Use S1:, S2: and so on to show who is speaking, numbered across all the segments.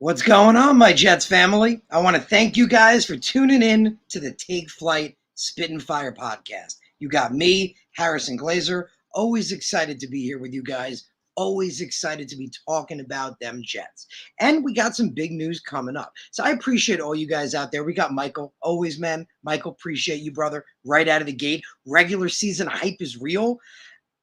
S1: What's going on, my Jets family? I want to thank you guys for tuning in to the Take Flight Spit and Fire podcast. You got me, Harrison Glazer, always excited to be here with you guys, always excited to be talking about them Jets. And we got some big news coming up. So I appreciate all you guys out there. We got Michael, always, man. Michael, appreciate you, brother, right out of the gate. Regular season hype is real.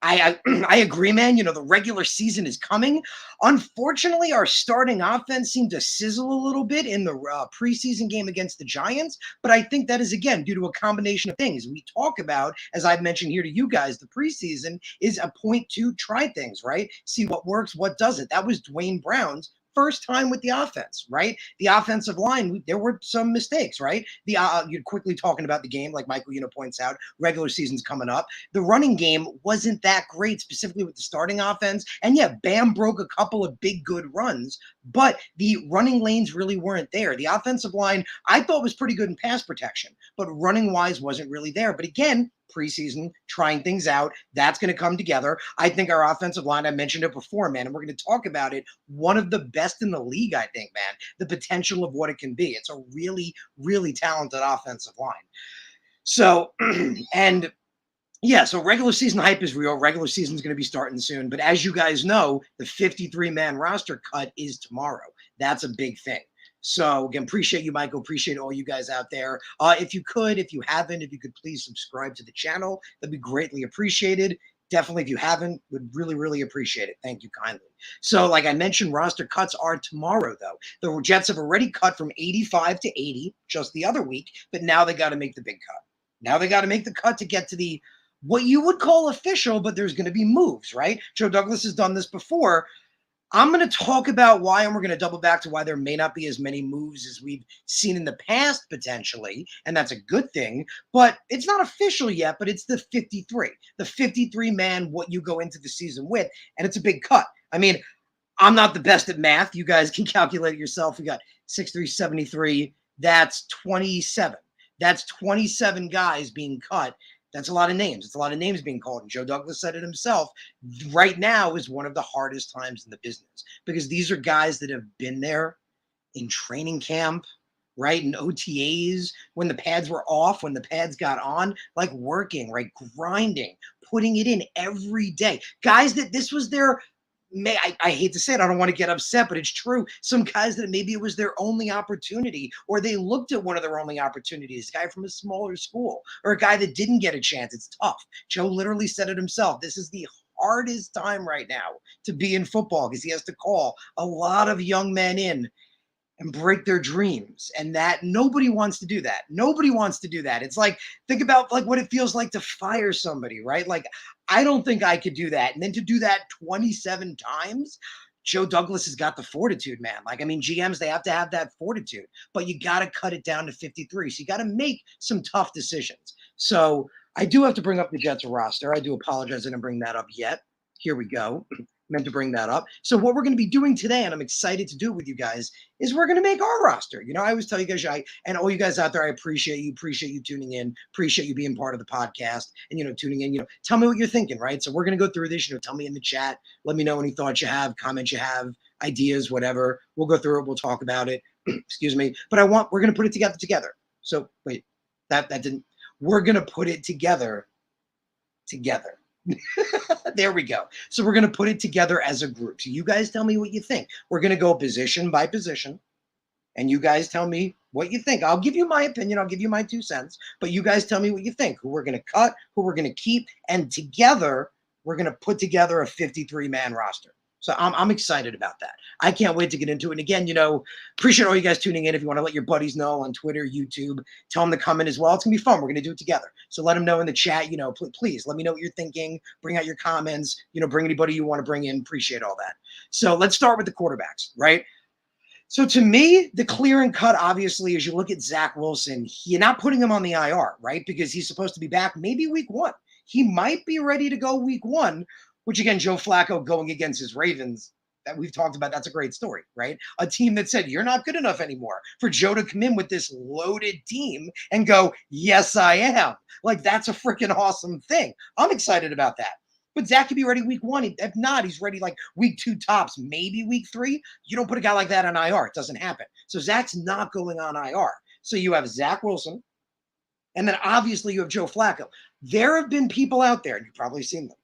S1: I agree, man. You know, the regular season is coming. Unfortunately, our starting offense seemed to sizzle a little bit in the preseason game against the Giants. But I think that is, again, due to a combination of things. We talk about, as I've mentioned here to you guys, the preseason is a point to try things, right? See what works, what doesn't. That was Dwayne Brown's first time with the offense, right? The offensive line, there were some mistakes, right? You're quickly talking about the game, like Michael, points out, regular season's coming up. The running game wasn't that great, specifically with the starting offense. And yeah, Bam broke a couple of big, good runs, but the running lanes really weren't there. The offensive line, I thought was pretty good in pass protection, but running wise wasn't really there. But again, preseason, trying things out. That's going to come together. I think our offensive line, I mentioned it before, man, and we're going to talk about it. One of the best in the league, I think, man, the potential of what it can be. It's a really, really talented offensive line. So, and yeah, so regular season hype is real. Regular season is going to be starting soon. But as you guys know, the 53-man roster cut is tomorrow. That's a big thing. So again, appreciate you, Michael. Appreciate all you guys out there. If you haven't, if you could please subscribe to the channel, that'd be greatly appreciated. Definitely, if you haven't, would really, really appreciate it. Thank you kindly. So like I mentioned, roster cuts are tomorrow, though. The Jets have already cut from 85 to 80 just the other week, but now they got to make the big cut. Now they got to make the cut to get to the what you would call official, but there's going to be moves, right? Joe Douglas has done this before. I'm going to talk about why, and we're going to double back to why there may not be as many moves as we've seen in the past, potentially, and that's a good thing, but it's not official yet, but it's the 53. The 53-man, what you go into the season with, and it's a big cut. I mean, I'm not the best at math. You guys can calculate it yourself. We got 6,373. That's 27. That's 27 guys being cut. That's a lot of names. It's a lot of names being called. And Joe Douglas said it himself. Right now is one of the hardest times in the business because these are guys that have been there in training camp, right? In OTAs, when the pads were off, when the pads got on, like working, right? Grinding, putting it in every day. Guys that this was their I hate to say it, I don't want to get upset, but it's true. Some guys that maybe it was their only opportunity, or they looked at one of their only opportunities, a guy from a smaller school, or a guy that didn't get a chance. It's tough. Joe literally said it himself. This is the hardest time right now to be in football because he has to call a lot of young men in and break their dreams. And that nobody wants to do that. Nobody wants to do that. It's like, think about like what it feels like to fire somebody, right? Like, I don't think I could do that. And then to do that 27 times, Joe Douglas has got the fortitude, man. Like, I mean, GMs, they have to have that fortitude, but you got to cut it down to 53. So you got to make some tough decisions. So I do have to bring up the Jets roster. I do apologize I didn't bring that up yet. Here we go. Meant to bring that up. So what we're going to be doing today, and I'm excited to do it with you guys, is we're going to make our roster. I always tell you guys, and all you guys out there, I appreciate you tuning in, appreciate you being part of the podcast and, tuning in, tell me what you're thinking, right? So we're going to go through this, tell me in the chat, let me know any thoughts you have, comments you have, ideas, whatever. We'll go through it. We'll talk about it. Excuse me. But we're going to put it together. So wait, that didn't, we're going to put it together. There we go. So we're going to put it together as a group. So you guys tell me what you think. We're going to go position by position. And you guys tell me what you think. I'll give you my opinion. I'll give you my 2 cents. But you guys tell me what you think. Who we're going to cut, who we're going to keep. And together, we're going to put together a 53-man roster. So I'm excited about that. I can't wait to get into it. And again, appreciate all you guys tuning in. If you want to let your buddies know on Twitter, YouTube, tell them to come in as well. It's going to be fun. We're going to do it together. So let them know in the chat, please let me know what you're thinking. Bring out your comments, bring anybody you want to bring in. Appreciate all that. So let's start with the quarterbacks, right? So to me, the clear and cut, obviously, as you look at Zach Wilson, you're not putting him on the IR, right? Because he's supposed to be back maybe week 1. He might be ready to go week 1, which again, Joe Flacco going against his Ravens, that we've talked about, that's a great story, right? A team that said, you're not good enough anymore. For Joe to come in with this loaded team and go, yes, I am. Like, that's a freaking awesome thing. I'm excited about that. But Zach could be ready week 1. If not, he's ready like week 2 tops, maybe week 3. You don't put a guy like that on IR. It doesn't happen. So Zach's not going on IR. So you have Zach Wilson, and then obviously you have Joe Flacco. There have been people out there, and you've probably seen them,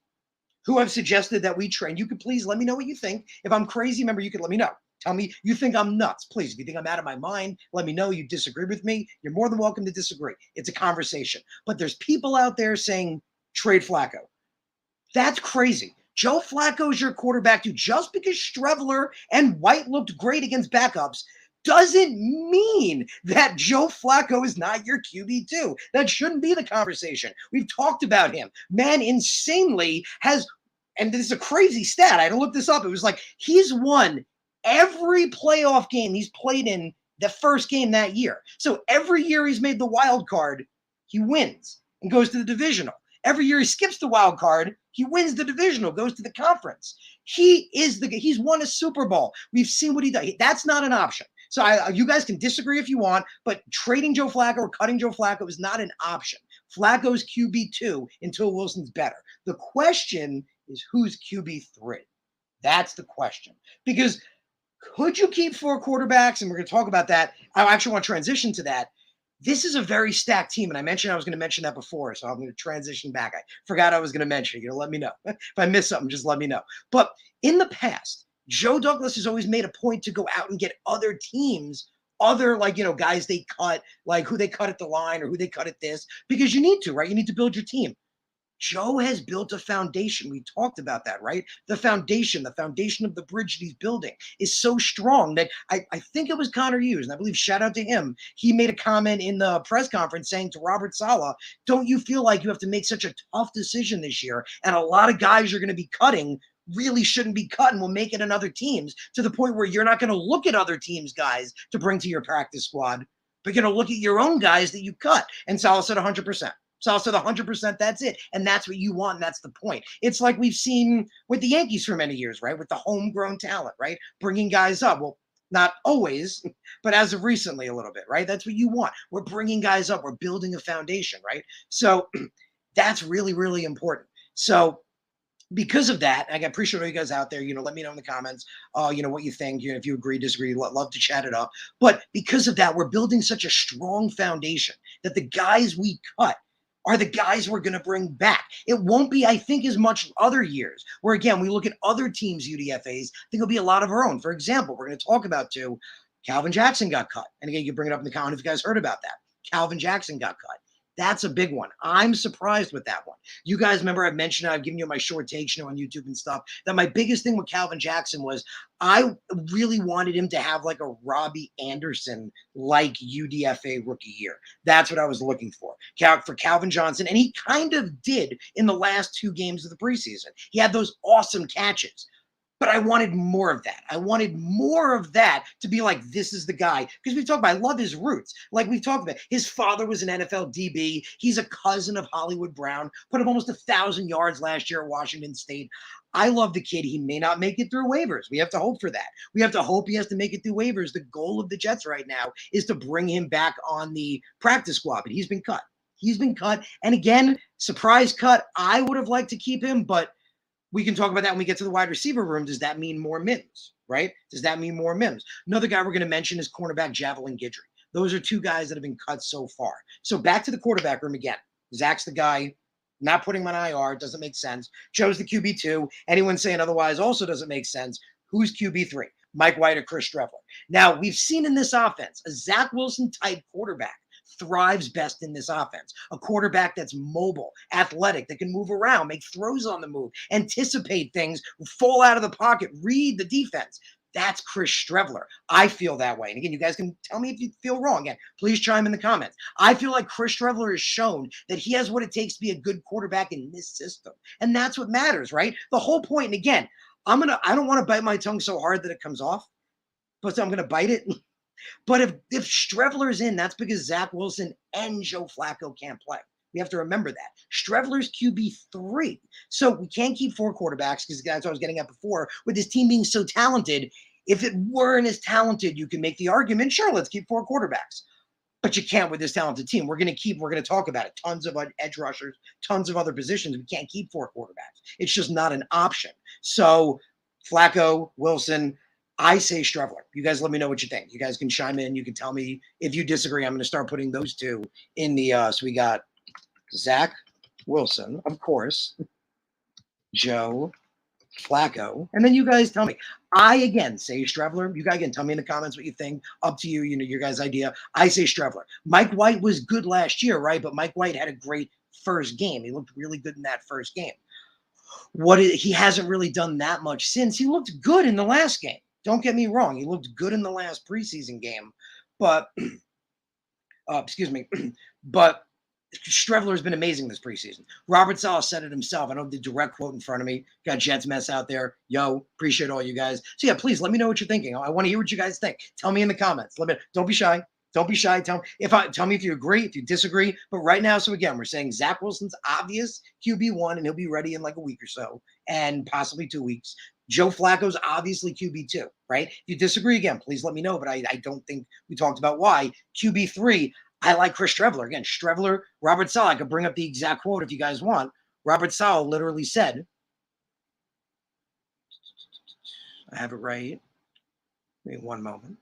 S1: who have suggested that we train. You could please let me know what you think. If I'm crazy, remember, you could let me know. Tell me you think I'm nuts. Please, if you think I'm out of my mind, let me know. You disagree with me. You're more than welcome to disagree. It's a conversation. But there's people out there saying trade Flacco. That's crazy. Joe Flacco is your quarterback too. Just because Streveler and White looked great against backups doesn't mean that Joe Flacco is not your QB2. That shouldn't be the conversation. We've talked about him. Man, insanely has, and this is a crazy stat. I had to look this up. It was like he's won every playoff game he's played in the first game that year. So every year he's made the wild card, he wins and goes to the divisional. Every year he skips the wild card, he wins the divisional, goes to the conference. He's won a Super Bowl. We've seen what he does. That's not an option. So you guys can disagree if you want, but trading Joe Flacco or cutting Joe Flacco is not an option. Flacco's QB2 until Wilson's better. The question is who's QB3? That's the question. Because could you keep 4 quarterbacks? And we're going to talk about that. I actually want to transition to that. This is a very stacked team, and I mentioned I was going to mention that before, so I'm going to transition back. I forgot I was going to mention it. You're going to let me know. If I miss something, just let me know. But in the past, Joe Douglas has always made a point to go out and get other teams, other, guys they cut, like who they cut at the line or who they cut at this, because you need to, right? You need to build your team. Joe has built a foundation. We talked about that, right? The foundation of the bridge that he's building is so strong that I think it was Connor Hughes, and I believe, shout out to him, he made a comment in the press conference saying to Robert Saleh, don't you feel like you have to make such a tough decision this year? And a lot of guys you're going to be cutting really shouldn't be cut and will make it in other teams, to the point where you're not going to look at other teams' guys to bring to your practice squad, but you're going to look at your own guys that you cut. And Saleh said 100%. So I'll say the 100%, that's it. And that's what you want, and that's the point. It's like we've seen with the Yankees for many years, right? With the homegrown talent, right? Bringing guys up. Well, not always, but as of recently a little bit, right? That's what you want. We're bringing guys up. We're building a foundation, right? So that's really, really important. So because of that, I appreciate all you guys out there. Let me know in the comments, what you think. If you agree, disagree, love to chat it up. But because of that, we're building such a strong foundation that the guys we cut are the guys we're going to bring back. It won't be, I think, as much other years where, again, we look at other teams' UDFAs. I think it'll be a lot of our own. For example, we're going to talk about Calvin Jackson got cut. And again, you bring it up in the comment if you guys heard about that. Calvin Jackson got cut. That's a big one. I'm surprised with that one. You guys remember I've mentioned, I've given you my short takes, on YouTube and stuff, that my biggest thing with Calvin Jackson was I really wanted him to have like a Robbie Anderson-like UDFA rookie year. That's what I was looking for Calvin Johnson. And he kind of did in the last 2 games of the preseason. He had those awesome catches. But I wanted more of that. I wanted more of that to be like, this is the guy. Because we talk about, I love his roots. Like we've talked about, his father was an NFL DB. He's a cousin of Hollywood Brown. Put up almost 1,000 yards last year at Washington State. I love the kid. He may not make it through waivers. We have to hope for that. We have to hope he has to make it through waivers. The goal of the Jets right now is to bring him back on the practice squad. But he's been cut. He's been cut. And again, surprise cut. I would have liked to keep him, but we can talk about that when we get to the wide receiver room. Does that mean more Mims, right? Does that mean more Mims? Another guy we're going to mention is cornerback Javelin Guidry. Those are 2 guys that have been cut so far. So back to the quarterback room again. Zach's the guy, not putting him on IR. Doesn't make sense. Joe's the QB2. Anyone saying otherwise also doesn't make sense. Who's QB3? Mike White or Chris Streveler? Now, we've seen in this offense, a Zach Wilson-type quarterback thrives best in this offense. A quarterback that's mobile, athletic, that can move around, make throws on the move, anticipate things, fall out of the pocket, read the defense. That's Chris Streveler. I feel that way. And again, you guys can tell me if you feel wrong. Again, please chime in the comments. I feel like Chris Streveler has shown that he has what it takes to be a good quarterback in this system. And that's what matters, right? The whole point, and again, I don't want to bite my tongue so hard that it comes off, but I'm going to bite it. But if Streveler's in, that's because Zach Wilson and Joe Flacco can't play. We have to remember that. Streveler's QB3. So we can't keep 4 quarterbacks, because that's what I was getting at before. With this team being so talented, if it weren't as talented, you can make the argument, sure, let's keep 4 quarterbacks. But you can't with this talented team. We're going to talk about it. Tons of edge rushers, tons of other positions. We can't keep 4 quarterbacks. It's just not an option. So Flacco, Wilson, I say Strevler. You guys let me know what you think. You guys can chime in. You can tell me if you disagree. I'm going to start putting those two in the, so we got Zach Wilson, of course, Joe Flacco, and then you guys tell me. I again say Strevler. You guys again tell me in the comments what you think. Up to you. You know your guys' idea. I say Strevler. Mike White was good last year, right? But Mike White had a great first game. He looked really good in that first game. He hasn't really done that much since. He looked good in the last game. Don't get me wrong. He looked good in the last preseason game, but excuse me, but Strevler has been amazing this preseason. Robert Saleh said it himself. I don't have the direct quote in front of me. Got Jets mess out there. Yo, appreciate all you guys. So yeah, please let me know what you're thinking. I want to hear what you guys think. Tell me in the comments. Don't be shy. Don't be shy. Tell me if you agree, if you disagree. But right now, so again, we're saying Zach Wilson's obvious QB1, and he'll be ready in like a week or so, and possibly 2 weeks. Joe Flacco's obviously QB2, right? If you disagree again, please let me know. But I don't think we talked about why. QB3, I like Chris Strevler. Again, Strevler, Robert Saleh. I could bring up the exact quote if you guys want. Robert Saleh literally said, I have it right. Wait 1 moment.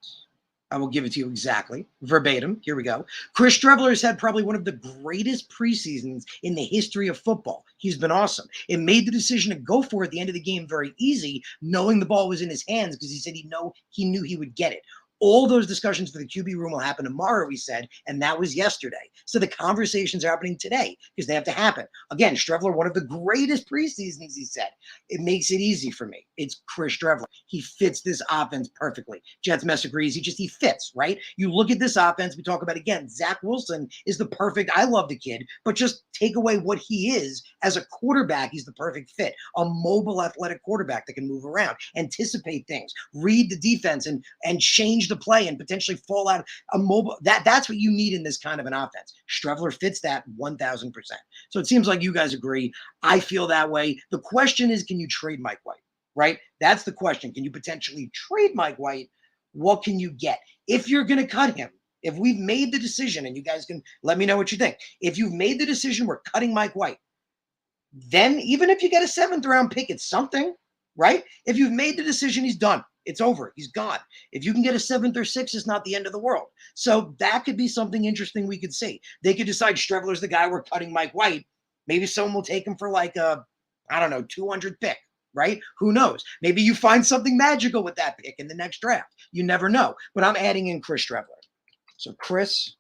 S1: I will give it to you exactly, verbatim. Here we go. Chris Strevler has had probably one of the greatest preseasons in the history of football. He's been awesome. It made the decision to go for it at the end of the game very easy, knowing the ball was in his hands because he said he knew he would get it. All those discussions for the QB room will happen tomorrow, he said, and that was yesterday. So the conversations are happening today because they have to happen. Again, Strevler, one of the greatest preseasons, he said. It makes it easy for me. It's Chris Strevler. He fits this offense perfectly. Jets mess agrees. He fits, right? You look at this offense, we talk about again, Zach Wilson is the perfect, I love the kid, but just take away what he is as a quarterback, he's the perfect fit. A mobile athletic quarterback that can move around, anticipate things, read the defense and change the play and potentially fall out a mobile. That's what you need in this kind of an offense. Strevler fits that 1,000%. So it seems like you guys agree. I feel that way. The question is, can you trade Mike White? Right? That's the question. Can you potentially trade Mike White? What can you get? If you're going to cut him, if we've made the decision, and you guys can let me know what you think. If you've made the decision we're cutting Mike White, then even if you get a 7th round pick, it's something, right? If you've made the decision, he's done. It's over. He's gone. If you can get a 7th or 6th, it's not the end of the world. So that could be something interesting we could see. They could decide Strevler's the guy, we're cutting Mike White. Maybe someone will take him for like a, 200 pick, right? Who knows? Maybe you find something magical with that pick in the next draft. You never know. But I'm adding in Chris Strevler. So Chris,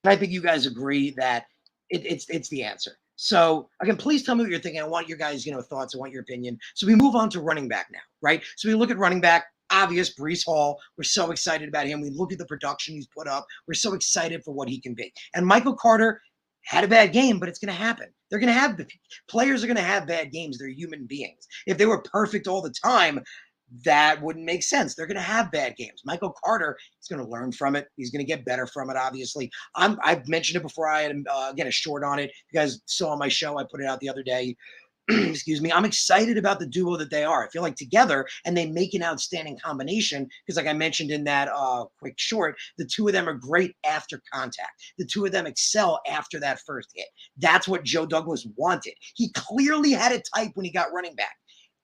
S1: I think you guys agree that it's the answer. So again, please tell me what you're thinking. I want your guys, thoughts. I want your opinion. So we move on to running back now, right? So we look at running back. Obvious, Breece Hall. We're so excited about him. We look at the production he's put up. We're so excited for what he can be. And Michael Carter had a bad game, but it's going to happen. Players are going to have bad games. They're human beings. If they were perfect all the time, that wouldn't make sense. They're going to have bad games. Michael Carter is going to learn from it. He's going to get better from it, obviously. I've mentioned it before. I had again a short on it. You guys saw on my show. I put it out the other day. Excuse me. I'm excited about the duo that they are. I feel like together, and they make an outstanding combination because, like I mentioned in that quick short, the two of them are great after contact. The two of them excel after that first hit. That's what Joe Douglas wanted. He clearly had a type when he got running back.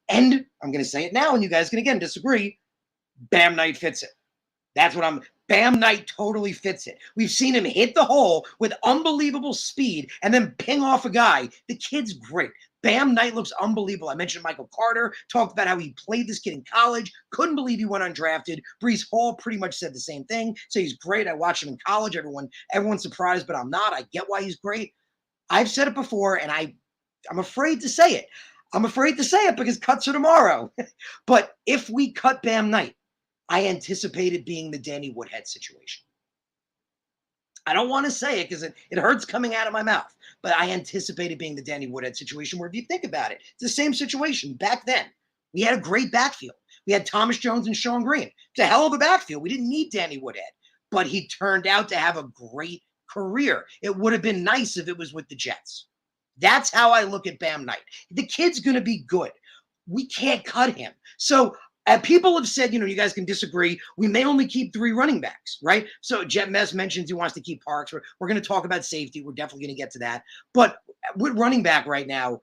S1: And I'm going to say it now, and you guys can again disagree. Bam Knight fits it. Bam Knight totally fits it. We've seen him hit the hole with unbelievable speed and then ping off a guy. The kid's great. Bam Knight looks unbelievable. I mentioned Michael Carter, talked about how he played this kid in college. Couldn't believe he went undrafted. Breece Hall pretty much said the same thing. So he's great. I watched him in college. Everyone's surprised, but I'm not. I get why he's great. I've said it before, and I'm afraid to say it. I'm afraid to say it because cuts are tomorrow. But if we cut Bam Knight, I anticipate it being the Danny Woodhead situation. I don't want to say it because it hurts coming out of my mouth, but I anticipate it being the Danny Woodhead situation where if you think about it, it's the same situation back then. We had a great backfield. We had Thomas Jones and Sean Green. It's a hell of a backfield. We didn't need Danny Woodhead, but he turned out to have a great career. It would have been nice if it was with the Jets. That's how I look at Bam Knight. The kid's going to be good. We can't cut him. So People have said, you guys can disagree. We may only keep 3 running backs, right? So Jet Mess mentions he wants to keep Parks. We're going to talk about safety. We're definitely going to get to that. But with running back right now,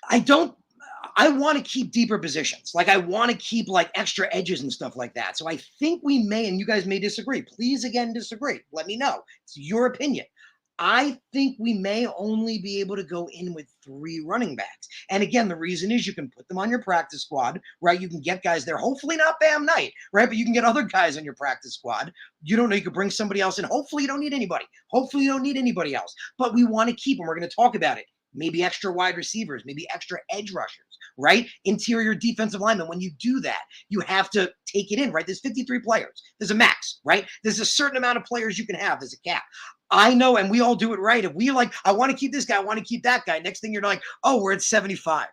S1: I want to keep deeper positions. Like I want to keep like extra edges and stuff like that. So I think we may, and you guys may disagree. Please again disagree. Let me know. It's your opinion. I think we may only be able to go in with 3 running backs. And again, the reason is you can put them on your practice squad, right? You can get guys there, hopefully not Bam Knight, right? But you can get other guys on your practice squad. You don't know, you could bring somebody else in. Hopefully you don't need anybody. Hopefully you don't need anybody else. But we want to keep them. We're going to talk about it. Maybe extra wide receivers, maybe extra edge rushers, right? Interior defensive linemen. When you do that, you have to take it in, right? There's 53 players. There's a max, right? There's a certain amount of players you can have. There's a cap. I know, and we all do it right. If we like, I want to keep this guy, I want to keep that guy. Next thing you're like, oh, we're at 75.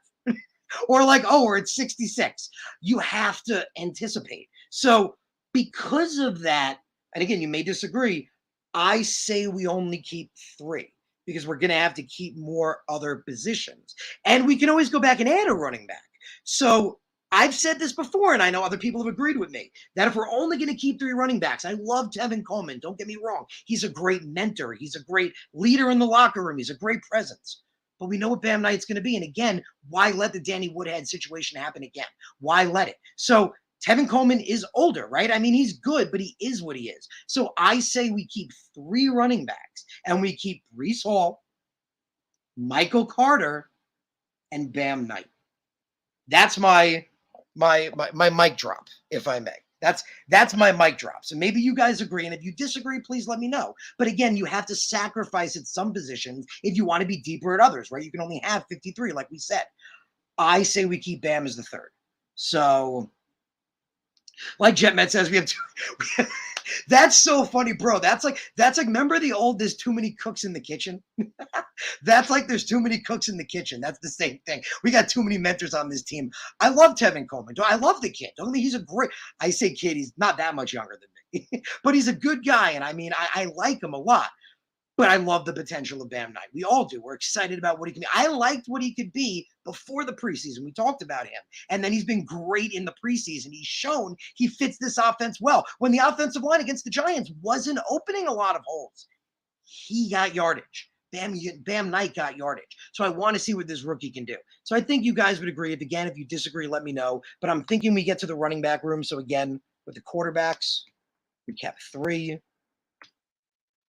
S1: Or like, oh, we're at 66. You have to anticipate. So because of that, and again, you may disagree, I say we only keep 3 because we're going to have to keep more other positions. And we can always go back and add a running back. So I've said this before, and I know other people have agreed with me, that if we're only going to keep 3 running backs, I love Tevin Coleman. Don't get me wrong. He's a great mentor. He's a great leader in the locker room. He's a great presence. But we know what Bam Knight's going to be. And again, why let the Danny Woodhead situation happen again? Why let it? So Tevin Coleman is older, right? I mean, he's good, but he is what he is. So I say we keep 3 running backs and we keep Breece Hall, Michael Carter, and Bam Knight. That's my mic drop, if I may. That's my mic drop. So maybe you guys agree, and if you disagree, please let me know. But again, you have to sacrifice at some positions if you want to be deeper at others, right? You can only have 53, like we said. I say we keep Bam as the 3rd. So like JetMed says, we have 2. That's so funny, bro. That's like, remember the old, there's too many cooks in the kitchen? That's like, there's too many cooks in the kitchen. That's the same thing. We got too many mentors on this team. I love Tevin Coleman. I love the kid. Don't mean he's a great, I say kid, he's not that much younger than me, but he's a good guy. And I mean, I like him a lot. But I love the potential of Bam Knight. We all do. We're excited about what he can be. I liked what he could be before the preseason. We talked about him. And then he's been great in the preseason. He's shown he fits this offense well. When the offensive line against the Giants wasn't opening a lot of holes, he got yardage. Bam Knight got yardage. So I want to see what this rookie can do. So I think you guys would agree. If you disagree, let me know. But I'm thinking we get to the running back room. So again, with the quarterbacks, we kept 3.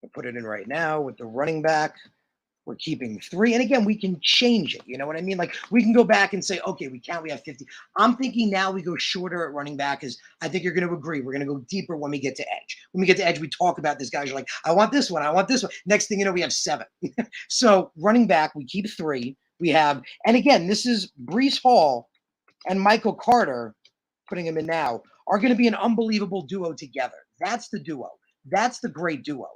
S1: I'll put it in right now with the running back. We're keeping 3. And again, we can change it. You know what I mean? Like we can go back and say, okay, we have 50. I'm thinking now we go shorter at running back because I think you're going to agree. We're going to go deeper when we get to edge. When we get to edge, we talk about this. Guys are like, I want this one. I want this one. Next thing you know, we have 7. So running back, we keep 3. We have, and again, this is Breece Hall and Michael Carter, putting him in now, are going to be an unbelievable duo together. That's the duo. That's the great duo.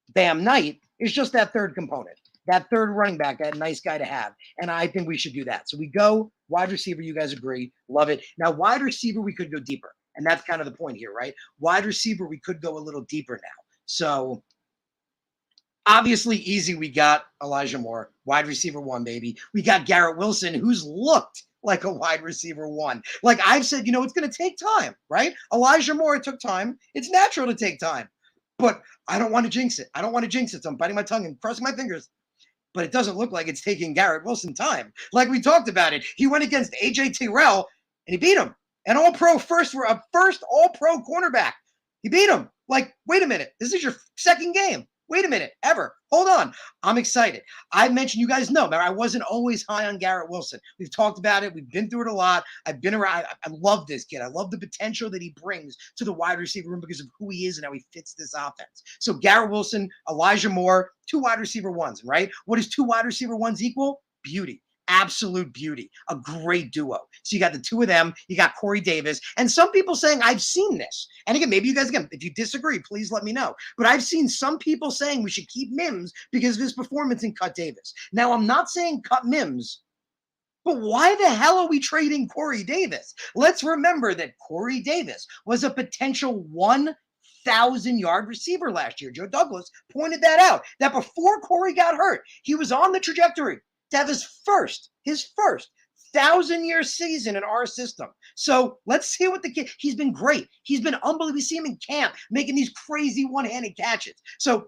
S1: Bam Knight is just that 3rd component, that 3rd running back, that nice guy to have. And I think we should do that. So we go wide receiver. You guys agree. Love it. Now, wide receiver, we could go deeper. And that's kind of the point here, right? Wide receiver, we could go a little deeper now. So obviously easy. We got Elijah Moore, wide receiver 1, baby. We got Garrett Wilson, who's looked like a wide receiver 1. Like I've said, it's going to take time, right? Elijah Moore, it took time. It's natural to take time. But I don't want to jinx it. So I'm biting my tongue and crossing my fingers. But it doesn't look like it's taking Garrett Wilson time. Like we talked about it. He went against A.J. Terrell, and he beat him. An all-pro first all-pro cornerback. He beat him. Like, wait a minute. This is your 2nd game. Wait a minute. Ever. Hold on. I'm excited. I mentioned, you guys know, I wasn't always high on Garrett Wilson. We've talked about it. We've been through it a lot. I've been around. I love this kid. I love the potential that he brings to the wide receiver room because of who he is and how he fits this offense. So Garrett Wilson, Elijah Moore, 2 wide receiver 1s, right? What does 2 wide receiver 1s equal? Beauty. Absolute beauty. A great duo. So you got the 2 of them. You got Corey Davis. And some people saying, I've seen this. And again, maybe you guys, if you disagree, please let me know. But I've seen some people saying we should keep Mims because of his performance and cut Davis. Now, I'm not saying cut Mims, but why the hell are we trading Corey Davis? Let's remember that Corey Davis was a potential 1,000-yard receiver last year. Joe Douglas pointed that out, that before Corey got hurt, he was on the trajectory to have his first 1,000-year season in our system. So let's see what the kid, he's been great. He's been unbelievable. We see him in camp making these crazy one-handed catches. So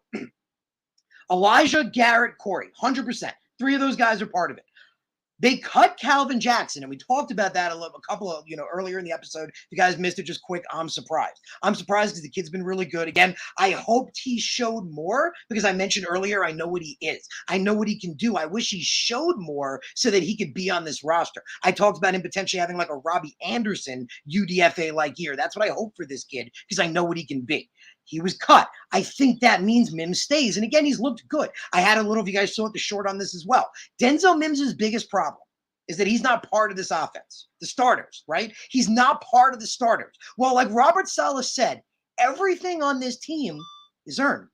S1: Elijah, Garrett, Corey, 100%. Three of those guys are part of it. They cut Calvin Jackson, and we talked about that a couple of, earlier in the episode. If you guys missed it, just quick, I'm surprised. I'm surprised because the kid's been really good. Again, I hoped he showed more because I mentioned earlier, I know what he is. I know what he can do. I wish he showed more so that he could be on this roster. I talked about him potentially having like a Robbie Anderson UDFA-like year. That's what I hope for this kid because I know what he can be. He was cut. I think that means Mims stays. And again, he's looked good. I had a little, if you guys saw it, the short on this as well. Denzel Mims' biggest problem is that he's not part of this offense, the starters, right? He's not part of the starters. Well, like Robert Saleh said, everything on this team is earned.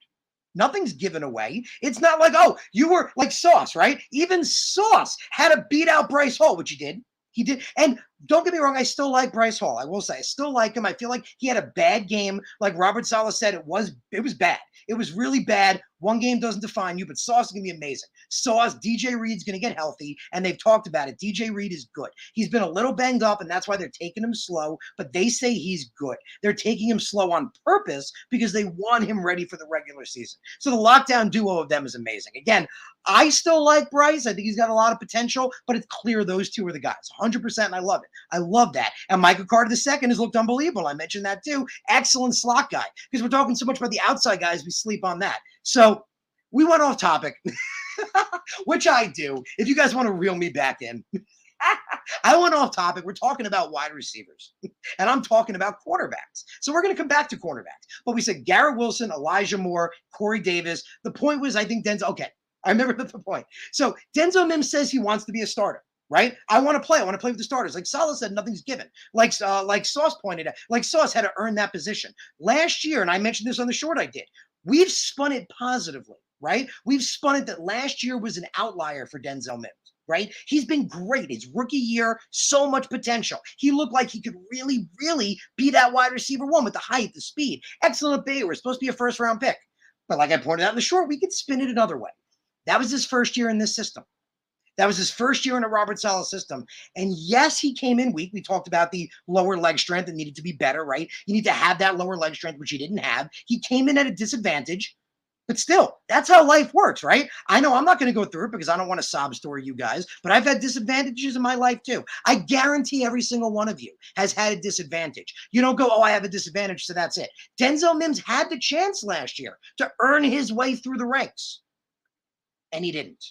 S1: Nothing's given away. It's not like, oh, you were like Sauce, right? Even Sauce had to beat out Bryce Hall, which he did. He did. And don't get me wrong, I still like Bryce Hall. I will say, I still like him. I feel like he had a bad game. Like Robert Saleh said, it was bad. It was really bad. One game doesn't define you, but Sauce is going to be amazing. Sauce, DJ Reed's going to get healthy, and they've talked about it. DJ Reed is good. He's been a little banged up, and that's why they're taking him slow, but they say he's good. They're taking him slow on purpose because they want him ready for the regular season. So the lockdown duo of them is amazing. Again, I still like Bryce. I think he's got a lot of potential, but it's clear those two are the guys. 100%, and I love it. I love that. And Michael Carter II has looked unbelievable. I mentioned that too. Excellent slot guy. Because we're talking so much about the outside guys, we sleep on that. So we went off topic, which I do. If you guys want to reel me back in, I went off topic. We're talking about wide receivers, and I'm talking about quarterbacks. So we're going to come back to quarterbacks. But we said Garrett Wilson, Elijah Moore, Corey Davis. The point was, I think Denzel, okay, I remember the point. So Denzel Mims says he wants to be a starter. Right? I want to play. I want to play with the starters. Like Saleh said, nothing's given. Like Sauce pointed out, like Sauce had to earn that position. Last year, and I mentioned this on the short I did, we've spun it positively, right? We've spun it that last year was an outlier for Denzel Mims, right? He's been great. His rookie year, so much potential. He looked like he could really, really be that wide receiver one with the height, the speed. Excellent Baylor. Supposed to be a first-round pick. But like I pointed out in the short, we could spin it another way. That was his first year in this system. That was his first year in a Robert Saleh system. And yes, he came in weak. We talked about the lower leg strength and needed to be better, right? You need to have that lower leg strength, which he didn't have. He came in at a disadvantage, but still, that's how life works, right? I know I'm not going to go through it because I don't want to sob story you guys, but I've had disadvantages in my life too. I guarantee every single one of you has had a disadvantage. You don't go, oh, I have a disadvantage, so that's it. Denzel Mims had the chance last year to earn his way through the ranks, and he didn't.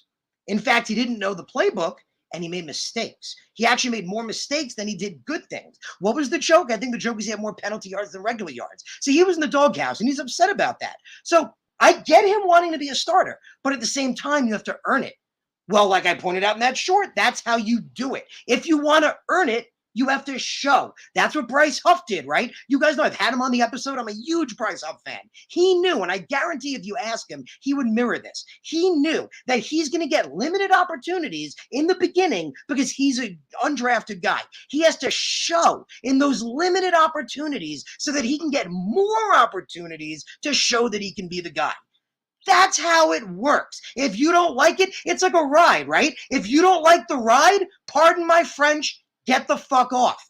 S1: In fact, he didn't know the playbook, and he made mistakes. He actually made more mistakes than he did good things. What was the joke? I think the joke was he had more penalty yards than regular yards. See, he was in the doghouse, and he's upset about that. So I get him wanting to be a starter, but at the same time, you have to earn it. Well, like I pointed out in that short, that's how you do it. If you want to earn it, you have to show. That's what Bryce Huff did, right? You guys know I've had him on the episode. I'm a huge Bryce Huff fan. He knew, and I guarantee if you ask him, he would mirror this. He knew that he's going to get limited opportunities in the beginning because he's an undrafted guy. He has to show in those limited opportunities so that he can get more opportunities to show that he can be the guy. That's how it works. If you don't like it, it's like a ride, right? If you don't like the ride, pardon my French, get the fuck off,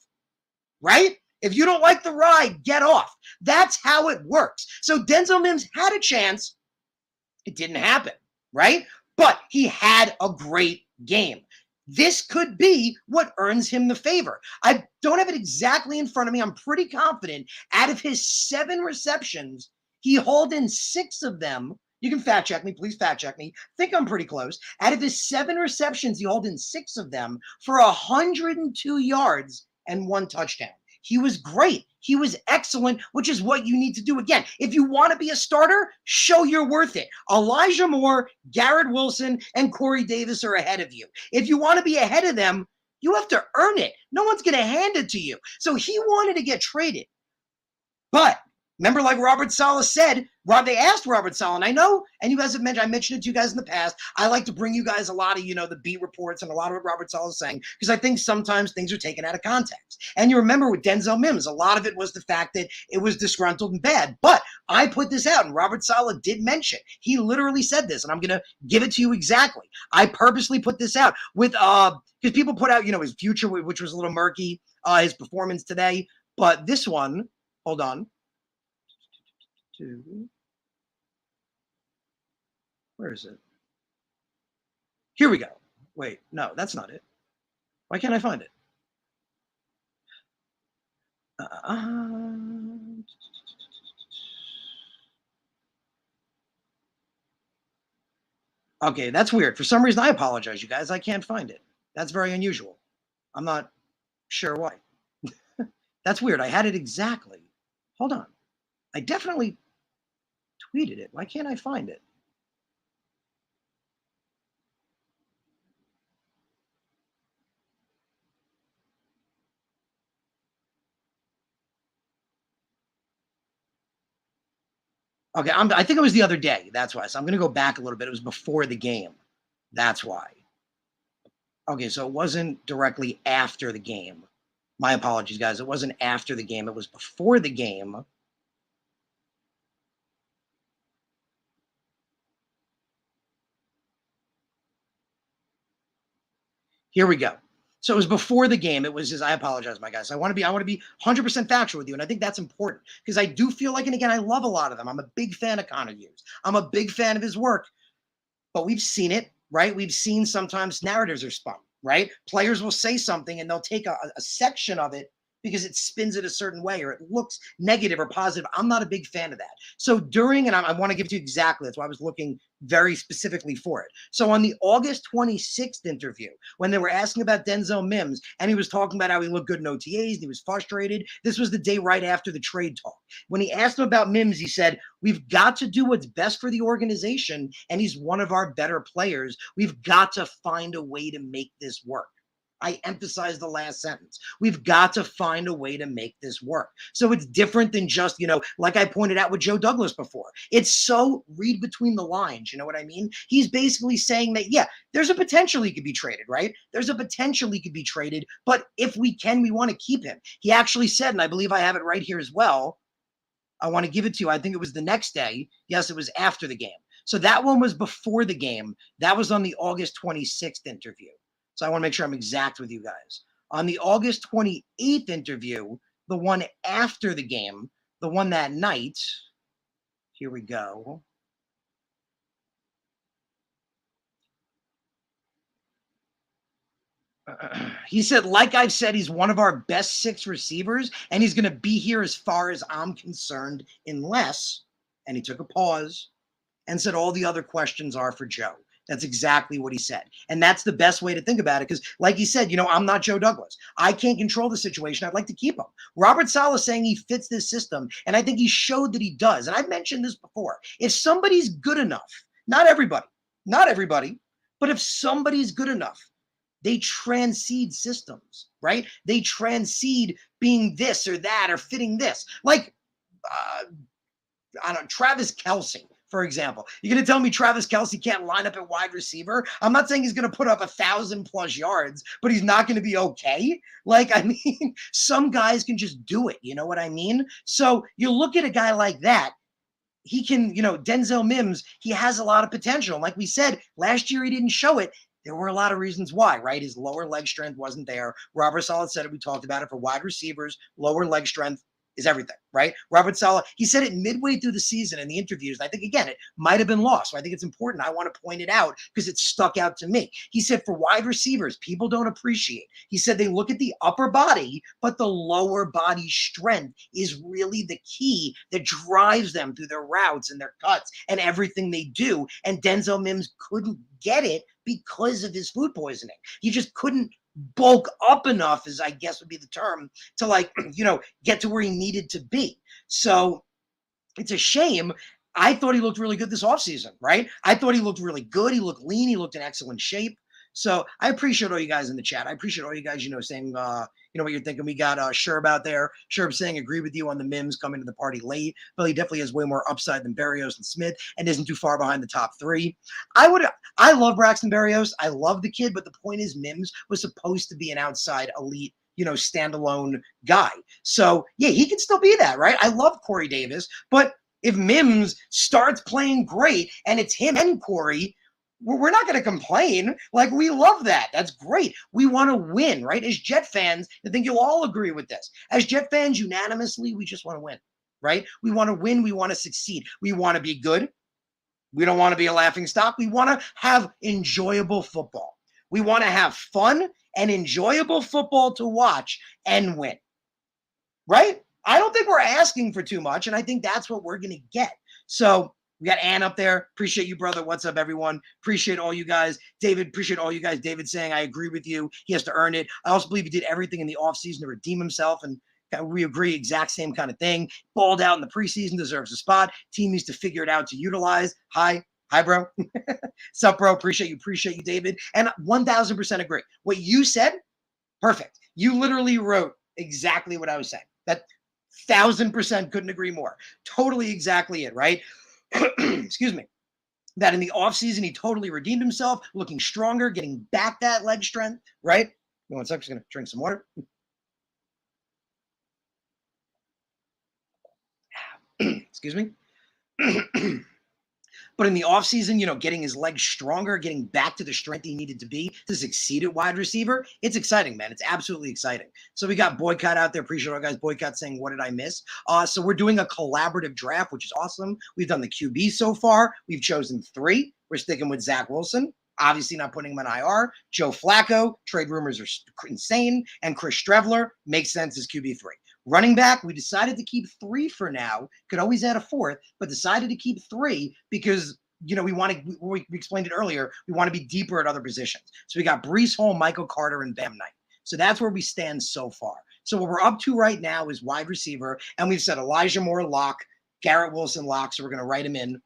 S1: right? If you don't like the ride, get off. That's how it works. So Denzel Mims had a chance. It didn't happen, right? But he had a great game. This could be what earns him the favor. I don't have it exactly in front of me. I'm pretty confident out of his 7 receptions, he hauled in 6 of them. You can fact check me. Please fact check me. I think I'm pretty close. Out of his 7 receptions, he hauled in 6 of them for 102 yards and 1 touchdown. He was great. He was excellent, which is what you need to do. Again, if you want to be a starter, show you're worth it. Elijah Moore, Garrett Wilson, and Corey Davis are ahead of you. If you want to be ahead of them, you have to earn it. No one's going to hand it to you. So he wanted to get traded. But Remember, like Robert Saleh said, they asked Robert Saleh, and I know, and you guys have mentioned, I mentioned it to you guys in the past. I like to bring you guys a lot of, the beat reports and a lot of what Robert Saleh is saying, because I think sometimes things are taken out of context. And you remember with Denzel Mims, a lot of it was the fact that it was disgruntled and bad. But I put this out, and Robert Saleh did mention, he literally said this, and I'm going to give it to you exactly. I purposely put this out with, because people put out, his future, which was a little murky, his performance today. But this one, hold on. Where is it? Here we go. Wait, no, that's not it. Why can't I find it? Okay, that's weird. For some reason, I apologize, you guys. I can't find it. That's very unusual. I'm not sure why. That's weird. I had it exactly. Hold on. I definitely tweeted it. Why can't I find it? Okay, I think it was the other day. That's why. So I'm going to go back a little bit. It was before the game. That's why. Okay, so it wasn't directly after the game. My apologies, guys. It wasn't after the game. It was before the game. Here we go. So it was before the game. It was just, I apologize, my guys. I want to be 100% factual with you. And I think that's important because I do feel like, and again, I love a lot of them. I'm a big fan of Connor Hughes. I'm a big fan of his work, but we've seen it, right? We've seen sometimes narratives are spun, right? Players will say something and they'll take a section of it because it spins it a certain way or it looks negative or positive. I'm not a big fan of that. So during, and I want to give it to you exactly, that's why I was looking very specifically for it. So on the August 26th interview, when they were asking about Denzel Mims, and he was talking about how he looked good in OTAs, and he was frustrated. This was the day right after the trade talk. When he asked him about Mims, he said, "We've got to do what's best for the organization, and he's one of our better players. We've got to find a way to make this work." I emphasize the last sentence. We've got to find a way to make this work. So it's different than just, like I pointed out with Joe Douglas before. It's so read between the lines. You know what I mean? He's basically saying that, yeah, there's a potential he could be traded, right? There's a potential he could be traded, but if we can, we want to keep him. He actually said, and I believe I have it right here as well. I want to give it to you. I think it was the next day. Yes, it was after the game. So that one was before the game. That was on the August 26th interview. So I want to make sure I'm exact with you guys. On the August 28th interview, the one after the game, the one that night, here we go. He said, like I've said, he's one of our best 6 receivers, and he's going to be here as far as I'm concerned, unless, and he took a pause and said all the other questions are for Joe. That's exactly what he said. And that's the best way to think about it. Because like he said, I'm not Joe Douglas. I can't control the situation. I'd like to keep him. Robert Saleh is saying he fits this system. And I think he showed that he does. And I've mentioned this before. If somebody's good enough, not everybody, but if somebody's good enough, they transcend systems, right? They transcend being this or that or fitting this. Like, I don't know, Travis Kelce, for example. You're going to tell me Travis Kelce can't line up at wide receiver? I'm not saying he's going to put up 1,000+ yards, but he's not going to be okay. Like, I mean, some guys can just do it. You know what I mean? So you look at a guy like that, he can, Denzel Mims, he has a lot of potential. Like we said, last year he didn't show it. There were a lot of reasons why, right? His lower leg strength wasn't there. Robert Saleh said it. We talked about it for wide receivers. Lower leg strength is everything, right? Robert Saleh, he said it midway through the season in the interviews. And I think, again, it might have been lost. So I think it's important. I want to point it out because it stuck out to me. He said for wide receivers, people don't appreciate. He said they look at the upper body, but the lower body strength is really the key that drives them through their routes and their cuts and everything they do. And Denzel Mims couldn't get it because of his food poisoning. He just couldn't bulk up enough, as I guess would be the term, to get to where he needed to be. So it's a shame. I thought he looked really good this offseason, right? I thought he looked really good. He looked lean. He looked in excellent shape. So I appreciate all you guys in the chat. I appreciate all you guys, saying, you know what you're thinking. We got Sherb out there. Sherb saying, agree with you on the Mims coming to the party late. But he definitely has way more upside than Barrios and Smith and isn't too far behind the top three. I love Braxton Barrios. I love the kid, but the point is Mims was supposed to be an outside elite, you know, standalone guy. So yeah, he can still be that, right? I love Corey Davis, but if Mims starts playing great and it's him and Corey, we're not going to complain. Like, we love that. That's great. We want to win, right? As Jet fans, I think you'll all agree with this. As Jet fans, unanimously, we just want to win, right? We want to win. We want to succeed. We want to be good. We don't want to be a laughing stock. We want to have enjoyable football. We want to have fun and enjoyable football to watch and win, right? I don't think we're asking for too much, and I think that's what we're going to get. So we got Ann up there. Appreciate you, brother. What's up, everyone? Appreciate all you guys. David, appreciate all you guys. David saying, I agree with you. He has to earn it. I also believe he did everything in the offseason to redeem himself, and we agree, exact same kind of thing. Balled out in the preseason, deserves a spot. Team needs to figure it out to utilize. Hi, bro. Sup, bro? Appreciate you, David. And 1,000% agree. What you said, perfect. You literally wrote exactly what I was saying. That 1,000% couldn't agree more. Totally exactly it, right? Excuse me. That in the offseason, he totally redeemed himself, looking stronger, getting back that leg strength, right? One sec, just going to drink some water. Excuse me. But in the offseason, you know, getting his legs stronger, getting back to the strength he needed to be to succeed at wide receiver, it's exciting, man. It's absolutely exciting. So we got Boycott out there. Appreciate our guys. Boycott saying, what did I miss? So we're doing a collaborative draft, which is awesome. We've done the QB so far. We've chosen 3. We're sticking with Zach Wilson. Obviously not putting him on IR. Joe Flacco, trade rumors are insane. And Chris Streveler makes sense as QB3. Running back, we decided to keep 3 for now. Could always add a 4th, but decided to keep 3 because, you know, we explained it earlier, we want to be deeper at other positions. So we got Breece Hall, Michael Carter, and Bam Knight. So that's where we stand so far. So what we're up to right now is wide receiver, and we've said Elijah Moore lock, Garrett Wilson lock, so we're going to write him in.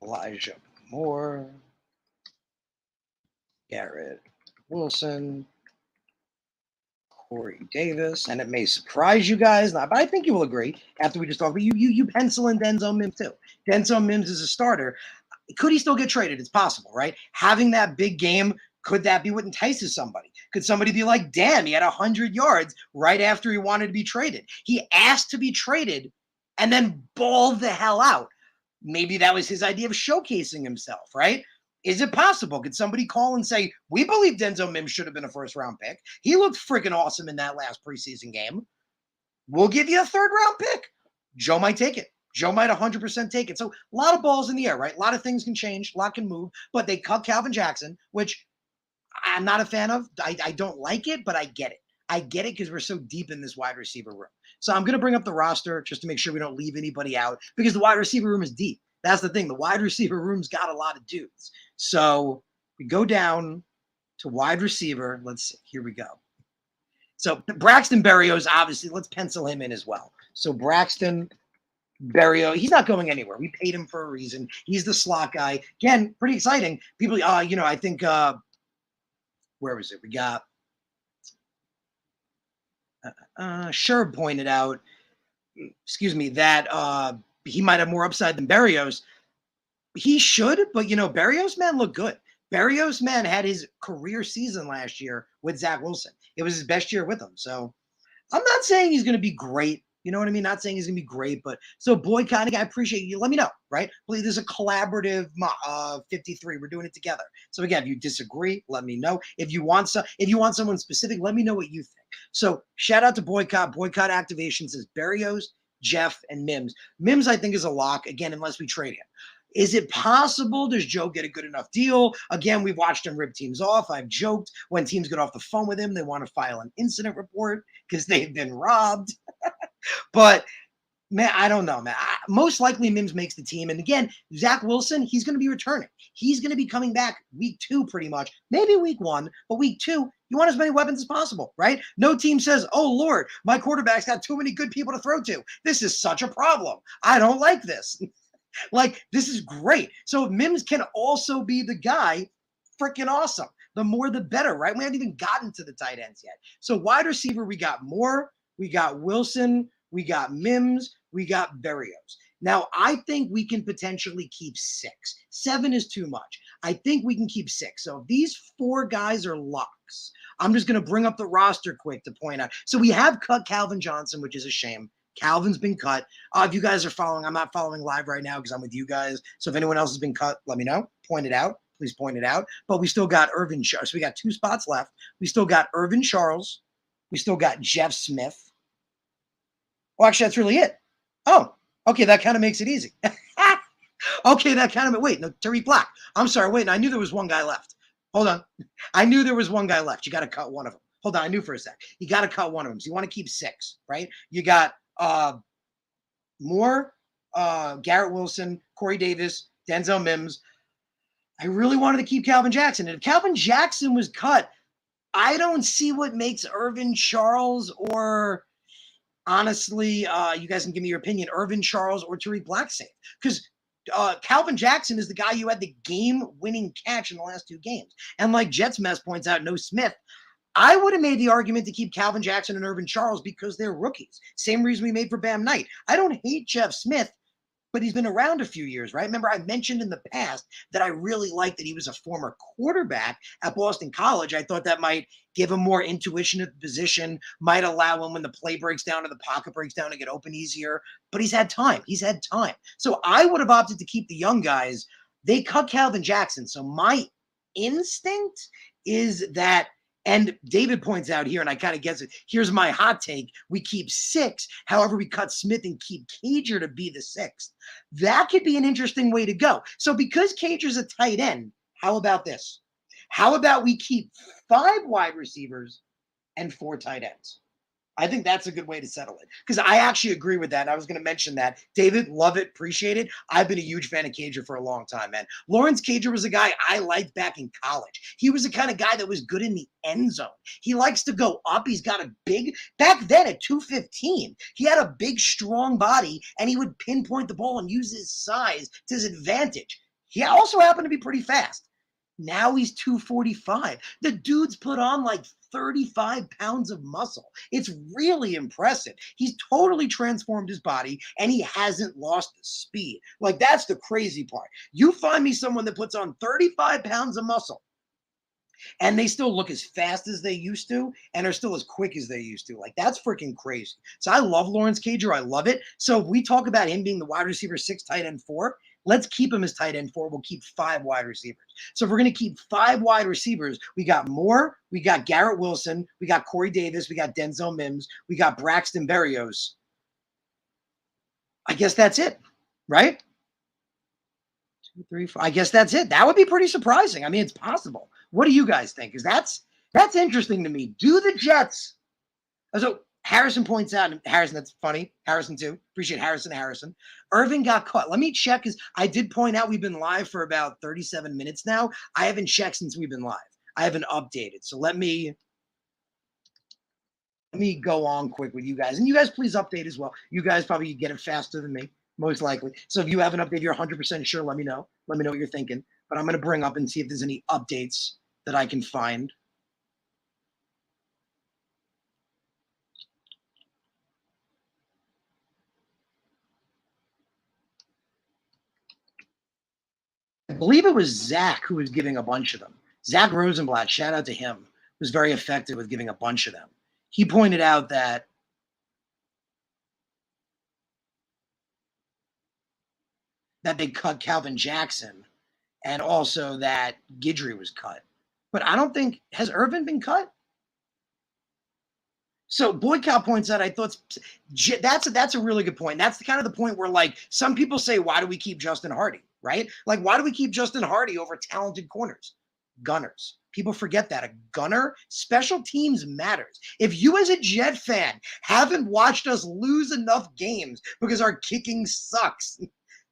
S1: Elijah Moore, Garrett Wilson, Corey Davis, and it may surprise you guys, but I think you will agree after we just talked about you pencil in Denzel Mims too. Denzel Mims is a starter. Could he still get traded? It's possible, right? Having that big game, could that be what entices somebody? Could somebody be like, damn, he had 100 yards right after he wanted to be traded. He asked to be traded and then balled the hell out. Maybe that was his idea of showcasing himself, right? Is it possible? Could somebody call and say, we believe Denzel Mims should have been a first-round pick. He looked freaking awesome in that last preseason game. We'll give you a third-round pick. Joe might take it. Joe might 100% take it. So a lot of balls in the air, right? A lot of things can change. A lot can move. But they cut Calvin Jackson, which I'm not a fan of. I don't like it, but I get it. I get it because we're so deep in this wide receiver room. So I'm going to bring up the roster just to make sure we don't leave anybody out because the wide receiver room is deep. That's the thing. The wide receiver room's got a lot of dudes. So we go down to wide receiver. Let's see. Here we go. So Braxton Barrios, obviously, let's pencil him in as well. So Braxton Barrios, he's not going anywhere. We paid him for a reason. He's the slot guy. Again, pretty exciting. People, you know, I think, where was it? We got Sherb pointed out, excuse me, that he might have more upside than Barrios. He should, but, you know, Barrios, man, looked good. Barrios, man, had his career season last year with Zach Wilson. It was his best year with him. So I'm not saying he's going to be great. You know what I mean? Not saying he's going to be great, but so boycotting, I appreciate you. Let me know, right? Please, there's a collaborative 53. We're doing it together. So again, if you disagree, let me know. If you want someone specific, let me know what you think. So shout out to Boycott. Boycott activation says Barrios, Jeff, and Mims. Mims, I think, is a lock, again, unless we trade him. Is it possible? Does Joe get a good enough deal? Again, we've watched him rip teams off. I've joked when teams get off the phone with him, they want to file an incident report because they've been robbed. But, man, I don't know, man. Most likely Mims makes the team. And, again, Zach Wilson, he's going to be returning. He's going to be coming back week 2 pretty much. Maybe week 1, but week 2, you want as many weapons as possible, right? No team says, oh, Lord, my quarterback's got too many good people to throw to. This is such a problem. I don't like this. Like, this is great. So if Mims can also be the guy freaking awesome. The more the better, right? We haven't even gotten to the tight ends yet. So wide receiver, we got Moore, we got Wilson, we got Mims, we got Barrios. Now, I think we can potentially keep 6. 7 is too much. I think we can keep 6. So if these 4 guys are locks, I'm just going to bring up the roster quick to point out. So we have cut Calvin Johnson, which is a shame. Calvin's been cut. If you guys are following, I'm not following live right now because I'm with you guys. So if anyone else has been cut, let me know. Point it out. Please point it out. But we still got Irvin Charles. So we got 2 spots left. We still got Irvin Charles. We still got Jeff Smith. Well, actually, that's really it. Oh, okay. That kind of makes it easy. Okay, that kind of, wait, no, Tariq Black. I'm sorry, wait, I knew there was one guy left. Hold on. I knew there was one guy left. You got to cut one of them. Hold on, I knew for a sec. You got to cut one of them. So you want to keep 6, right? You got Moore, Garrett Wilson, Corey Davis, Denzel Mims. I really wanted to keep Calvin Jackson. And if Calvin Jackson was cut, I don't see what makes Irvin Charles or, honestly, you guys can give me your opinion, Irvin Charles or Tariq Black safe. Because Calvin Jackson is the guy who had the game-winning catch in the last 2 games. And like Jets Mess points out, no Smith. I would have made the argument to keep Calvin Jackson and Irvin Charles because they're rookies. Same reason we made for Bam Knight. I don't hate Jeff Smith, but he's been around a few years, right? Remember, I mentioned in the past that I really liked that he was a former quarterback at Boston College. I thought that might give him more intuition at the position, might allow him when the play breaks down or the pocket breaks down to get open easier. But he's had time. He's had time. So I would have opted to keep the young guys. They cut Calvin Jackson. So my instinct is that, and David points out here, and I kind of guess it, here's my hot take. We keep 6. However, we cut Smith and keep Cager to be the 6th. That could be an interesting way to go. So because Cager's a tight end, how about this? How about we keep 5 wide receivers and 4 tight ends? I think that's a good way to settle it because I actually agree with that. I was going to mention that. David, love it, appreciate it. I've been a huge fan of Cager for a long time, man. Lawrence Cager was a guy I liked back in college. He was the kind of guy that was good in the end zone. He likes to go up. He's got a big, back then at 215, he had a big, strong body, and he would pinpoint the ball and use his size to his advantage. He also happened to be pretty fast. Now he's 245. The dude's put on like 35 pounds of muscle. It's really impressive. He's totally transformed his body and he hasn't lost the speed. Like, that's the crazy part. You find me someone that puts on 35 pounds of muscle and they still look as fast as they used to and are still as quick as they used to. Like, that's freaking crazy. So I love Lawrence Cager. I love it. So if we talk about him being the wide receiver 6, tight end 4, let's keep him as tight end 4. We'll keep 5 wide receivers. So if we're going to keep 5 wide receivers, we got Moore, we got Garrett Wilson, we got Corey Davis, we got Denzel Mims, we got Braxton Berrios. I guess that's it, right? 2, 3, 4. I guess that's it. That would be pretty surprising. I mean, it's possible. What do you guys think? Because that's interesting to me. Do the Jets? So Harrison points out, and Harrison, that's funny. Harrison too. Appreciate Harrison. Irvin got caught. Let me check, because I did point out we've been live for about 37 minutes now. I haven't checked since we've been live. I haven't updated. So let me go on quick with you guys. And you guys please update as well. You guys probably get it faster than me, most likely. So if you have an update, you're 100% sure, let me know. Let me know what you're thinking. But I'm going to bring up and see if there's any updates that I can find. I believe it was Zach who was giving a bunch of them. Zach Rosenblatt, shout out to him, was very effective with giving a bunch of them. He pointed out that they cut Calvin Jackson and also that Guidry was cut. But I don't think, has Irvin been cut? So Boyd Cow points out, I thought that's a really good point. That's the kind of the point where, like, some people say, why do we keep Justin Hardy, right? Like, why do we keep Justin Hardy over talented corners? Gunners. People forget that. A gunner, special teams matters. If you as a Jet fan haven't watched us lose enough games because our kicking sucks,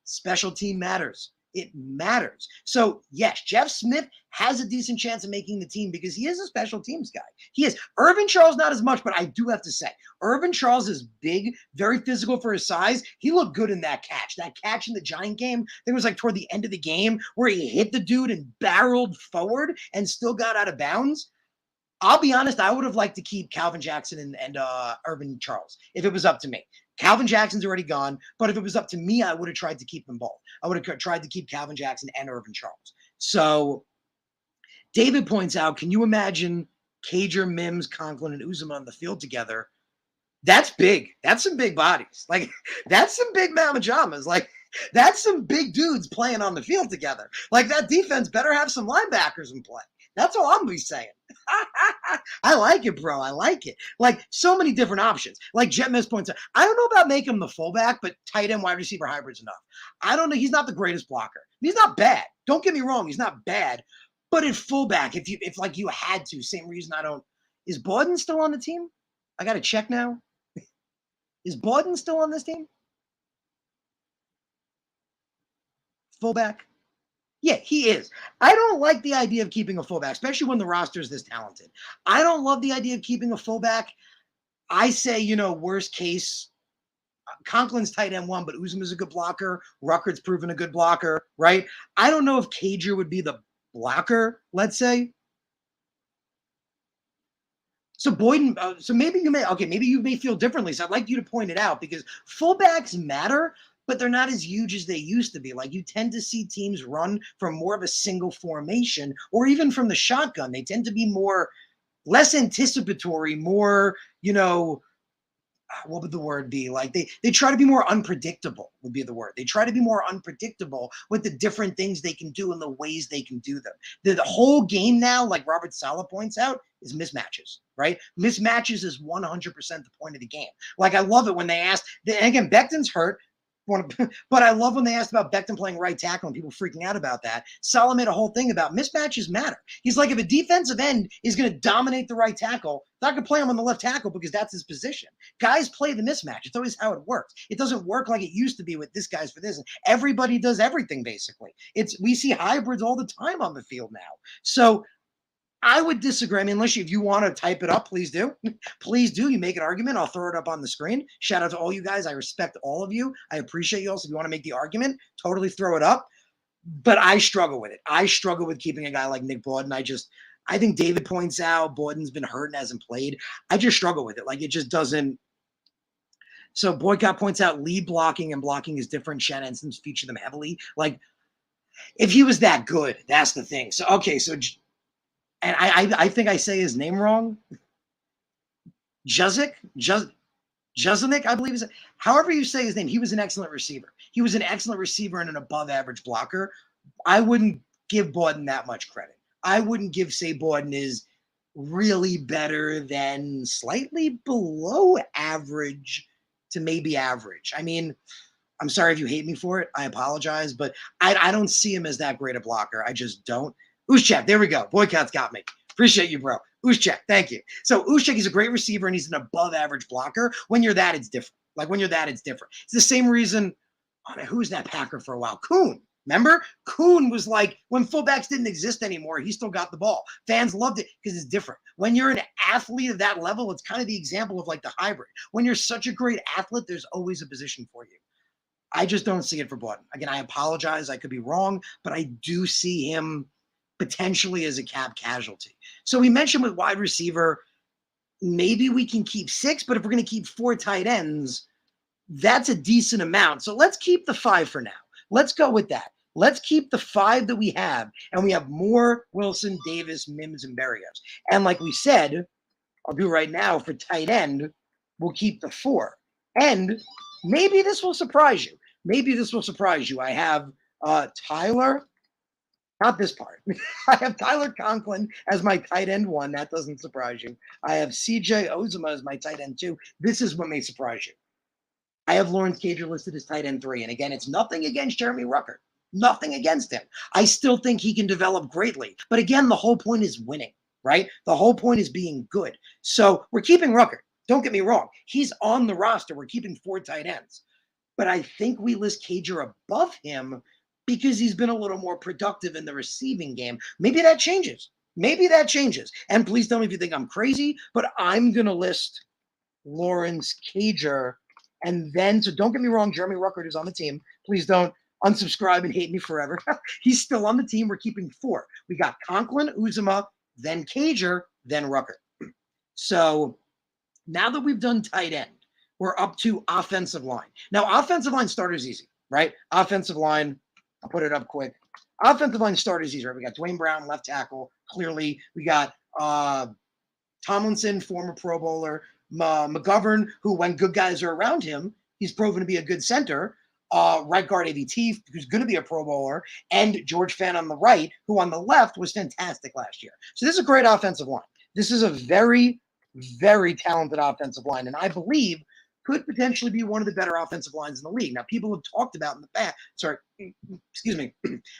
S1: special team matters. It matters. So, yes, Jeff Smith has a decent chance of making the team because he is a special teams guy. He is. Irvin Charles, not as much, but I do have to say, Irvin Charles is big, very physical for his size. He looked good in that catch. That catch in the Giant game, I think it was like toward the end of the game where he hit the dude and barreled forward and still got out of bounds. I'll be honest, I would have liked to keep Calvin Jackson and Irvin Charles if it was up to me. Calvin Jackson's already gone, but if it was up to me, I would have tried to keep them both. I would have tried to keep Calvin Jackson and Irvin Charles. So David points out, can you imagine Cager, Mims, Conklin, and Uzuma on the field together? That's big. That's some big bodies. Like, that's some big mama jamas. Like, that's some big dudes playing on the field together. Like, that defense better have some linebackers in play. That's all I'm going to be saying. I like it, bro. I like it. Like, so many different options. Like Jet Miss points out, I don't know about making him the fullback, but tight end wide receiver hybrid's enough. I don't know. He's not the greatest blocker. He's not bad. Don't get me wrong. He's not bad. But at fullback, if like you had to, same reason I don't. Is Borden still on the team? I got to check now. Is Borden still on this team? Fullback? Yeah, he is. I don't like the idea of keeping a fullback, especially when the roster is this talented. I don't love the idea of keeping a fullback. I say, worst case, Conklin's tight end one, but Uzuma's a good blocker. Ruckert's proven a good blocker, right? I don't know if Cager would be the blocker, let's say. So Boyden, so maybe you may feel differently. So I'd like you to point it out because fullbacks matter, but they're not as huge as they used to be. Like you tend to see teams run from more of a single formation or even from the shotgun. They tend to be less anticipatory, more, what would the word be? Like they try to be more unpredictable would be the word. They try to be more unpredictable with the different things they can do and the ways they can do them. The whole game now, like Robert Saleh points out, is mismatches, right? Mismatches is 100% the point of the game. Like I love it when they ask, and again, Becton's hurt, but I love when they asked about Becton playing right tackle and people freaking out about that. Saleh made a whole thing about mismatches matter. He's like, if a defensive end is going to dominate the right tackle, they're not going to play him on the left tackle because that's his position. Guys play the mismatch. It's always how it works. It doesn't work like it used to be with this guy's for this. Everybody does everything basically. We see hybrids all the time on the field now. So I would disagree. I mean, unless if you want to type it up, please do. Please do. You make an argument. I'll throw it up on the screen. Shout out to all you guys. I respect all of you. I appreciate you. Also, if you want to make the argument, totally throw it up. But I struggle with it. I struggle with keeping a guy like Nick Borden. I think David points out Borden's been hurt and hasn't played. I just struggle with it. Like it just doesn't. So Boycott points out lead blocking and blocking is different. Shannon Ensims feature them heavily. Like if he was that good, that's the thing. So, okay. So, and I think I say his name wrong. Juzik, I believe is. However you say his name, he was an excellent receiver. He was an excellent receiver and an above-average blocker. I wouldn't give Borden that much credit. I wouldn't say Borden is really better than slightly below average to maybe average. I mean, I'm sorry if you hate me for it. I apologize, but I don't see him as that great a blocker. I just don't. Ushchek, there we go. Boycott's got me. Appreciate you, bro. Ushchek, thank you. So Ushchek, he's a great receiver and he's an above average blocker. When you're that, it's different. Like when you're that, it's different. It's the same reason. Oh man, who was that Packer for a while? Kuhn. Remember? Kuhn was like, when fullbacks didn't exist anymore, he still got the ball. Fans loved it because it's different. When you're an athlete of that level, it's kind of the example of like the hybrid. When you're such a great athlete, there's always a position for you. I just don't see it for Borden. Again, I apologize. I could be wrong, but I do see him potentially as a cap casualty. So we mentioned with wide receiver, maybe we can keep 6, but if we're going to keep 4 tight ends, that's a decent amount. So let's keep the 5 for now. Let's go with that. Let's keep the 5 that we have, and we have Moore, Wilson, Davis, Mims, and Barrios. And like we said, I'll do right now for tight end, we'll keep the 4. And maybe this will surprise you. I have Tyler. Not this part. I have Tyler Conklin as my tight end 1. That doesn't surprise you. I have CJ Uzuma as my tight end 2. This is what may surprise you. I have Lawrence Cager listed as tight end 3. And again, it's nothing against Jeremy Ruckert. Nothing against him. I still think he can develop greatly. But again, the whole point is winning, right? The whole point is being good. So we're keeping Ruckert. Don't get me wrong. He's on the roster. We're keeping 4 tight ends. But I think we list Cager above him because he's been a little more productive in the receiving game. Maybe that changes. Maybe that changes. And please tell me if you think I'm crazy, but I'm going to list Lawrence Cager. And then, so don't get me wrong, Jeremy Ruckert is on the team. Please don't unsubscribe and hate me forever. He's still on the team. We're keeping 4. We got Conklin, Uzuma, then Cager, then Ruckert. So now that we've done tight end, we're up to offensive line. Now, offensive line starters easy, right? Offensive line, I'll put it up quick. Offensive line starters easy, right? We got Dwayne Brown, left tackle, clearly. We got Tomlinson, former Pro Bowler, McGovern, who when good guys are around him, he's proven to be a good center. Right guard AVT, who's going to be a Pro Bowler, and George Fant on the right, who on the left was fantastic last year. So this is a great offensive line. This is a very, very talented offensive line, and I believe could potentially be one of the better offensive lines in the league. Now, people have talked about in the past,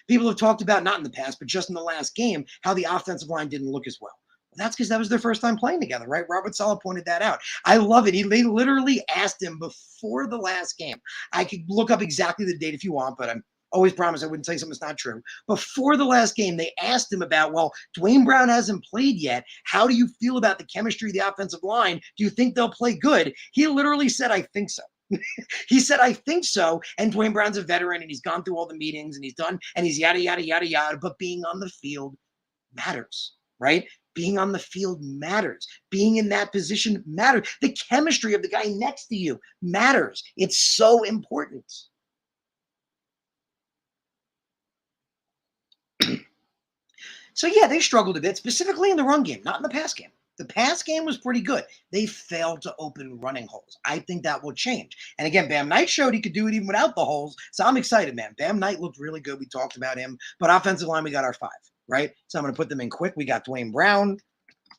S1: people have talked about, not in the past, but just in the last game, how the offensive line didn't look as well. That's because that was their first time playing together, right? Robert Saleh pointed that out. I love it. They literally asked him before the last game. I could look up exactly the date if you want, but I'm always promised I wouldn't say something that's not true. Before the last game, they asked him about, well, Dwayne Brown hasn't played yet. How do you feel about the chemistry of the offensive line? Do you think they'll play good? He literally said, I think so. He said, I think so. And Dwayne Brown's a veteran, and he's gone through all the meetings, and he's done, and he's yada, yada, yada, yada. But being on the field matters, right? Being on the field matters. Being in that position matters. The chemistry of the guy next to you matters. It's so important. So, yeah, they struggled a bit, specifically in the run game, not in the pass game. The pass game was pretty good. They failed to open running holes. I think that will change. And again, Bam Knight showed he could do it even without the holes. So I'm excited, man. Bam Knight looked really good. We talked about him. But offensive line, we got our 5, right? So I'm going to put them in quick. We got Dwayne Brown.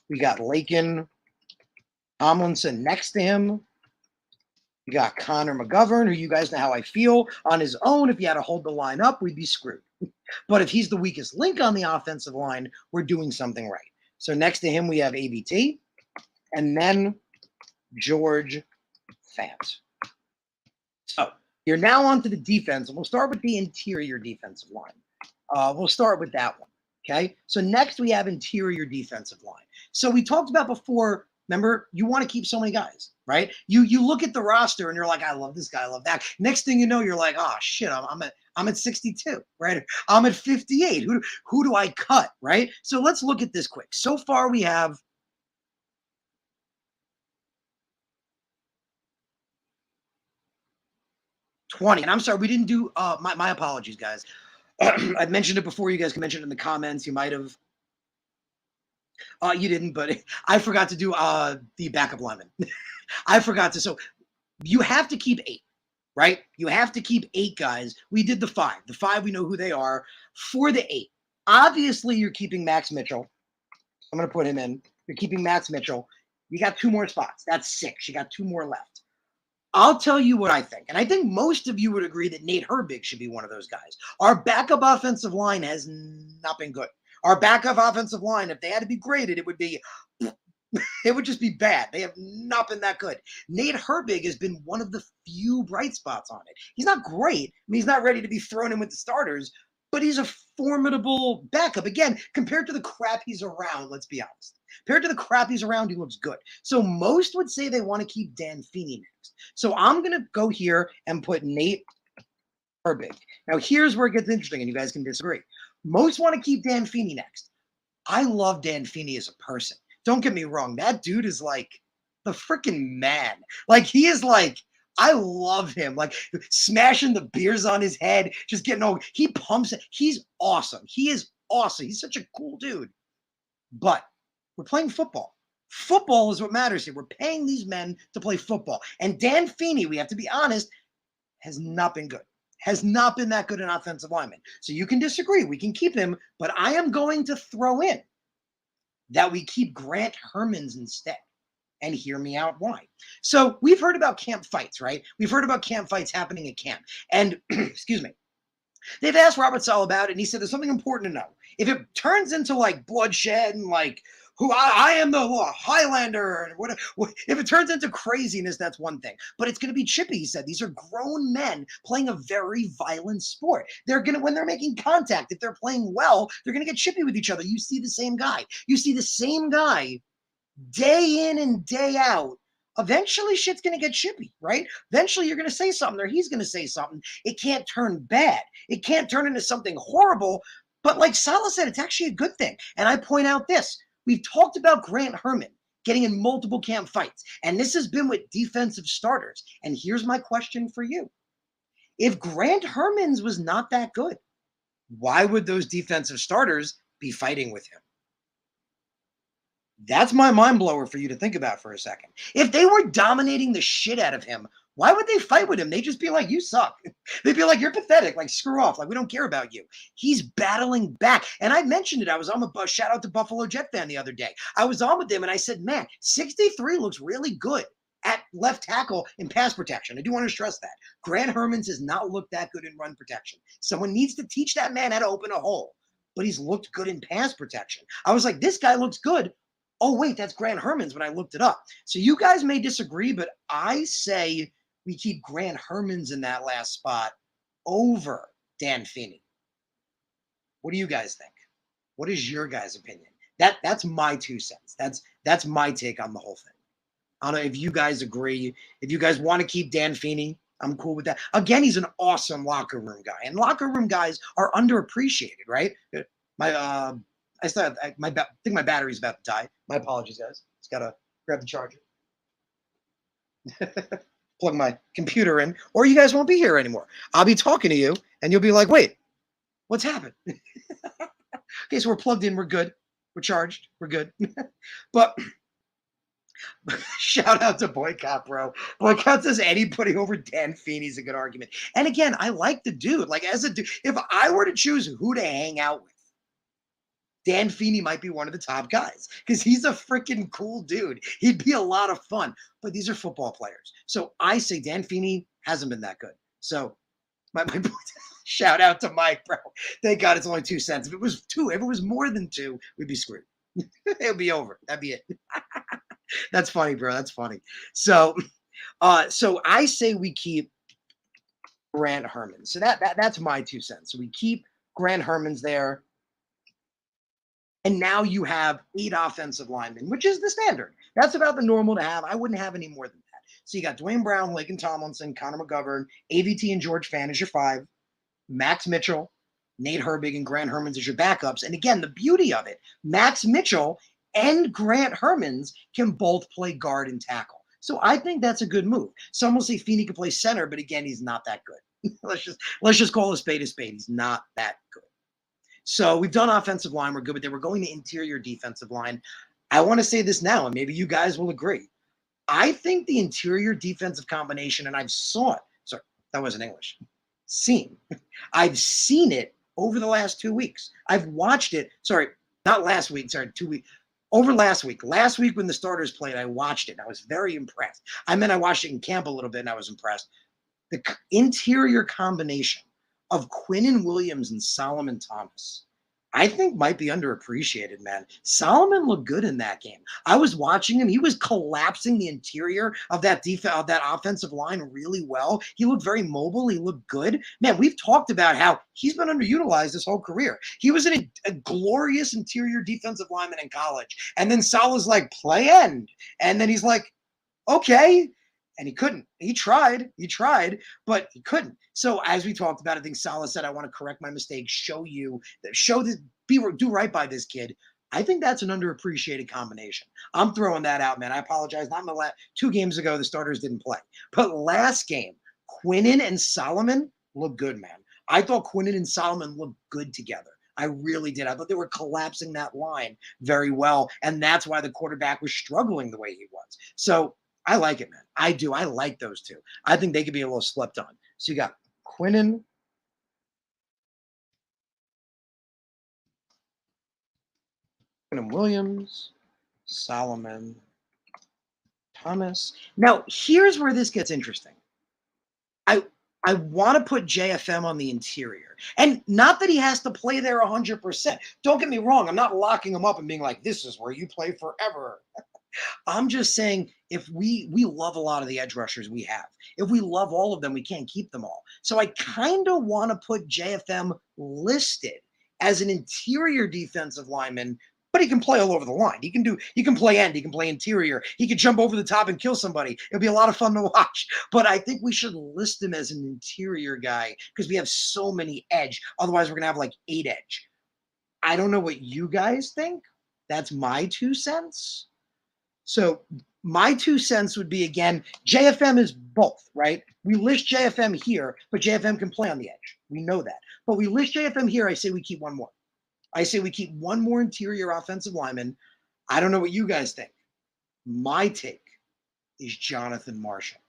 S1: We got Lakin Tomlinson next to him. We got Connor McGovern, who you guys know how I feel. On his own, if he had to hold the line up, we'd be screwed. But if he's the weakest link on the offensive line, we're doing something right. So next to him, we have AVT, and then George Fant. So you're now on to the defense, and we'll start with the interior defensive line. We'll start with that one, okay? So next we have interior defensive line. So we talked about before, remember, you want to keep so many guys, right? You look at the roster, and you're like, I love this guy, I love that. Next thing you know, you're like, oh, shit, I'm at 62, right? I'm at 58. Who do I cut, right? So let's look at this quick. So far we have $20. And I'm sorry, we didn't do, my apologies, guys. I've mentioned it before. You guys can mention it in the comments. You might have. You didn't, but I forgot to do the backup lineman. I forgot to. So you have to keep 8. Right? You have to keep 8 guys. We did the 5. The 5, we know who they are. For the 8, obviously you're keeping Max Mitchell. I'm going to put him in. You're keeping Max Mitchell. You got 2 more spots. That's 6. You got 2 more left. I'll tell you what I think. And I think most of you would agree that Nate Herbig should be one of those guys. Our backup offensive line has not been good. Our backup offensive line, if they had to be graded, it would be it would just be bad. They have not been that good. Nate Herbig has been one of the few bright spots on it. He's not great. I mean, he's not ready to be thrown in with the starters, but he's a formidable backup. Again, compared to the crap he's around, let's be honest. Compared to the crap he's around, he looks good. So most would say they want to keep Dan Feeney next. So I'm going to go here and put Nate Herbig. Now, here's where it gets interesting, and you guys can disagree. Most want to keep Dan Feeney next. I love Dan Feeney as a person. Don't get me wrong. That dude is like the freaking man. Like, he is like, I love him. Like, smashing the beers on his head, just getting over. He pumps it. He's awesome. He is awesome. He's such a cool dude. But we're playing football. Football is what matters here. We're paying these men to play football. And Dan Feeney, we have to be honest, has not been good. Has not been that good an offensive lineman. So you can disagree. We can keep him. But I am going to throw in that we keep Grant Hermans instead. And hear me out why. So we've heard about camp fights, right? We've heard about camp fights happening at camp. And, excuse me, they've asked Robert Saleh about it, and he said there's something important to know. If it turns into like bloodshed and like who I am the Highlander. What if it turns into craziness? That's one thing, but it's going to be chippy. He said these are grown men playing a very violent sport. They're gonna when they're making contact. If they're playing well, they're going to get chippy with each other. You see the same guy. You see the same guy day in and day out. Eventually, shit's going to get chippy, right? Eventually, you're going to say something or he's going to say something. It can't turn bad. It can't turn into something horrible. But like Salah said, it's actually a good thing. And I point out this. We've talked about Grant Herman getting in multiple camp fights. And this has been with defensive starters. And here's my question for you. If Grant Herman's was not that good, why would those defensive starters be fighting with him? That's my mind blower for you to think about for a second. If they were dominating the shit out of him, why would they fight with him? They'd just be like, you suck. They'd be like, you're pathetic. Like, screw off. Like, we don't care about you. He's battling back. And I mentioned it. I was on a shout out to Buffalo Jet fan the other day. I was on with him and I said, man, 63 looks really good at left tackle in pass protection. I do want to stress that. Grant Herman's has not looked that good in run protection. Someone needs to teach that man how to open a hole. But he's looked good in pass protection. I was like, this guy looks good. Oh, wait, that's Grant Herman's when I looked it up. So you guys may disagree, but I say we keep Grant Herman's in that last spot over Dan Feeney. What do you guys think? What is your guys' opinion? That's my 2 cents. That's my take on the whole thing. I don't know if you guys agree. If you guys want to keep Dan Feeney, I'm cool with that. Again, he's an awesome locker room guy. And locker room guys are underappreciated, right? I think my battery's about to die. My apologies, guys. Just gotta grab the charger, plug my computer in, or you guys won't be here anymore. I'll be talking to you, and you'll be like, "Wait, what's happened?" Okay, so we're plugged in. We're good. We're charged. We're good. But shout out to Boycott, bro. Boycott says anybody over Dan Feeney's a good argument. And again, I like the dude. Like as a dude, if I were to choose who to hang out with, Dan Feeney might be one of the top guys because he's a freaking cool dude. He'd be a lot of fun, but these are football players. So I say Dan Feeney hasn't been that good. So my shout out to Mike, bro. Thank God it's only 2 cents. If it was 2, if it was more than 2, we'd be screwed. It would be over. That'd be it. That's funny, bro. That's funny. So I say we keep Grant Herman. So that's my 2 cents. So we keep Grant Herman's there. And now you have 8 offensive linemen, which is the standard. That's about the normal to have. I wouldn't have any more than that. So you got Dwayne Brown, Lakin Tomlinson, Connor McGovern, AVT and George Fan as your 5, Max Mitchell, Nate Herbig, and Grant Herman's as your backups. And again, the beauty of it, Max Mitchell and Grant Herman's can both play guard and tackle. So I think that's a good move. Some will say Feeney can play center, but again, he's not that good. let's just call a spade a spade. He's not that good. So we've done offensive line. We're good with that. We're going to interior defensive line. I want to say this now, and maybe you guys will agree. I think the interior defensive combination, and I've saw it. Sorry, that wasn't English. I've seen it over the last 2 weeks. I've watched it. Sorry, not last week. Sorry, 2 weeks. Over last week. Last week when the starters played, I watched it. And I was very impressed. I watched it in camp a little bit, and I was impressed. The interior combination of Quinnen Williams and Solomon Thomas, I think might be underappreciated, man. Solomon looked good in that game. I was watching him. He was collapsing the interior of that offensive line really well. He looked very mobile. He looked good. Man, we've talked about how he's been underutilized his whole career. He was a glorious interior defensive lineman in college. And then Salah's like, play end. And then he's like, okay. And he couldn't. He tried, but he couldn't. So as we talked about, I think Salah said, I want to correct my mistake, do right by this kid. I think that's an underappreciated combination. I'm throwing that out, man. I apologize. Not in the last 2 games ago, the starters didn't play. But last game, Quinnen and Solomon looked good, man. I thought Quinnen and Solomon looked good together. I really did. I thought they were collapsing that line very well. And that's why the quarterback was struggling the way he was. So I like it, man. I do. I like those 2. I think they could be a little slept on. So you got Quinnen Williams, Solomon Thomas. Now, here's where this gets interesting. I want to put JFM on the interior. And not that he has to play there 100%. Don't get me wrong. I'm not locking him up and being like, this is where you play forever. I'm just saying if we love a lot of the edge rushers we have. If we love all of them, we can't keep them all. So I kind of want to put JFM listed as an interior defensive lineman, but he can play all over the line. He can play end, he can play interior, he could jump over the top and kill somebody. It'll be a lot of fun to watch. But I think we should list him as an interior guy because we have so many edge. Otherwise, we're gonna have like 8 edge. I don't know what you guys think. That's my 2 cents. So my 2 cents would be, again, JFM is both, right? We list JFM here, but JFM can play on the edge. We know that. But we list JFM here. I say we keep one more. I say we keep one more interior offensive lineman. I don't know what you guys think. My take is Jonathan Marshall.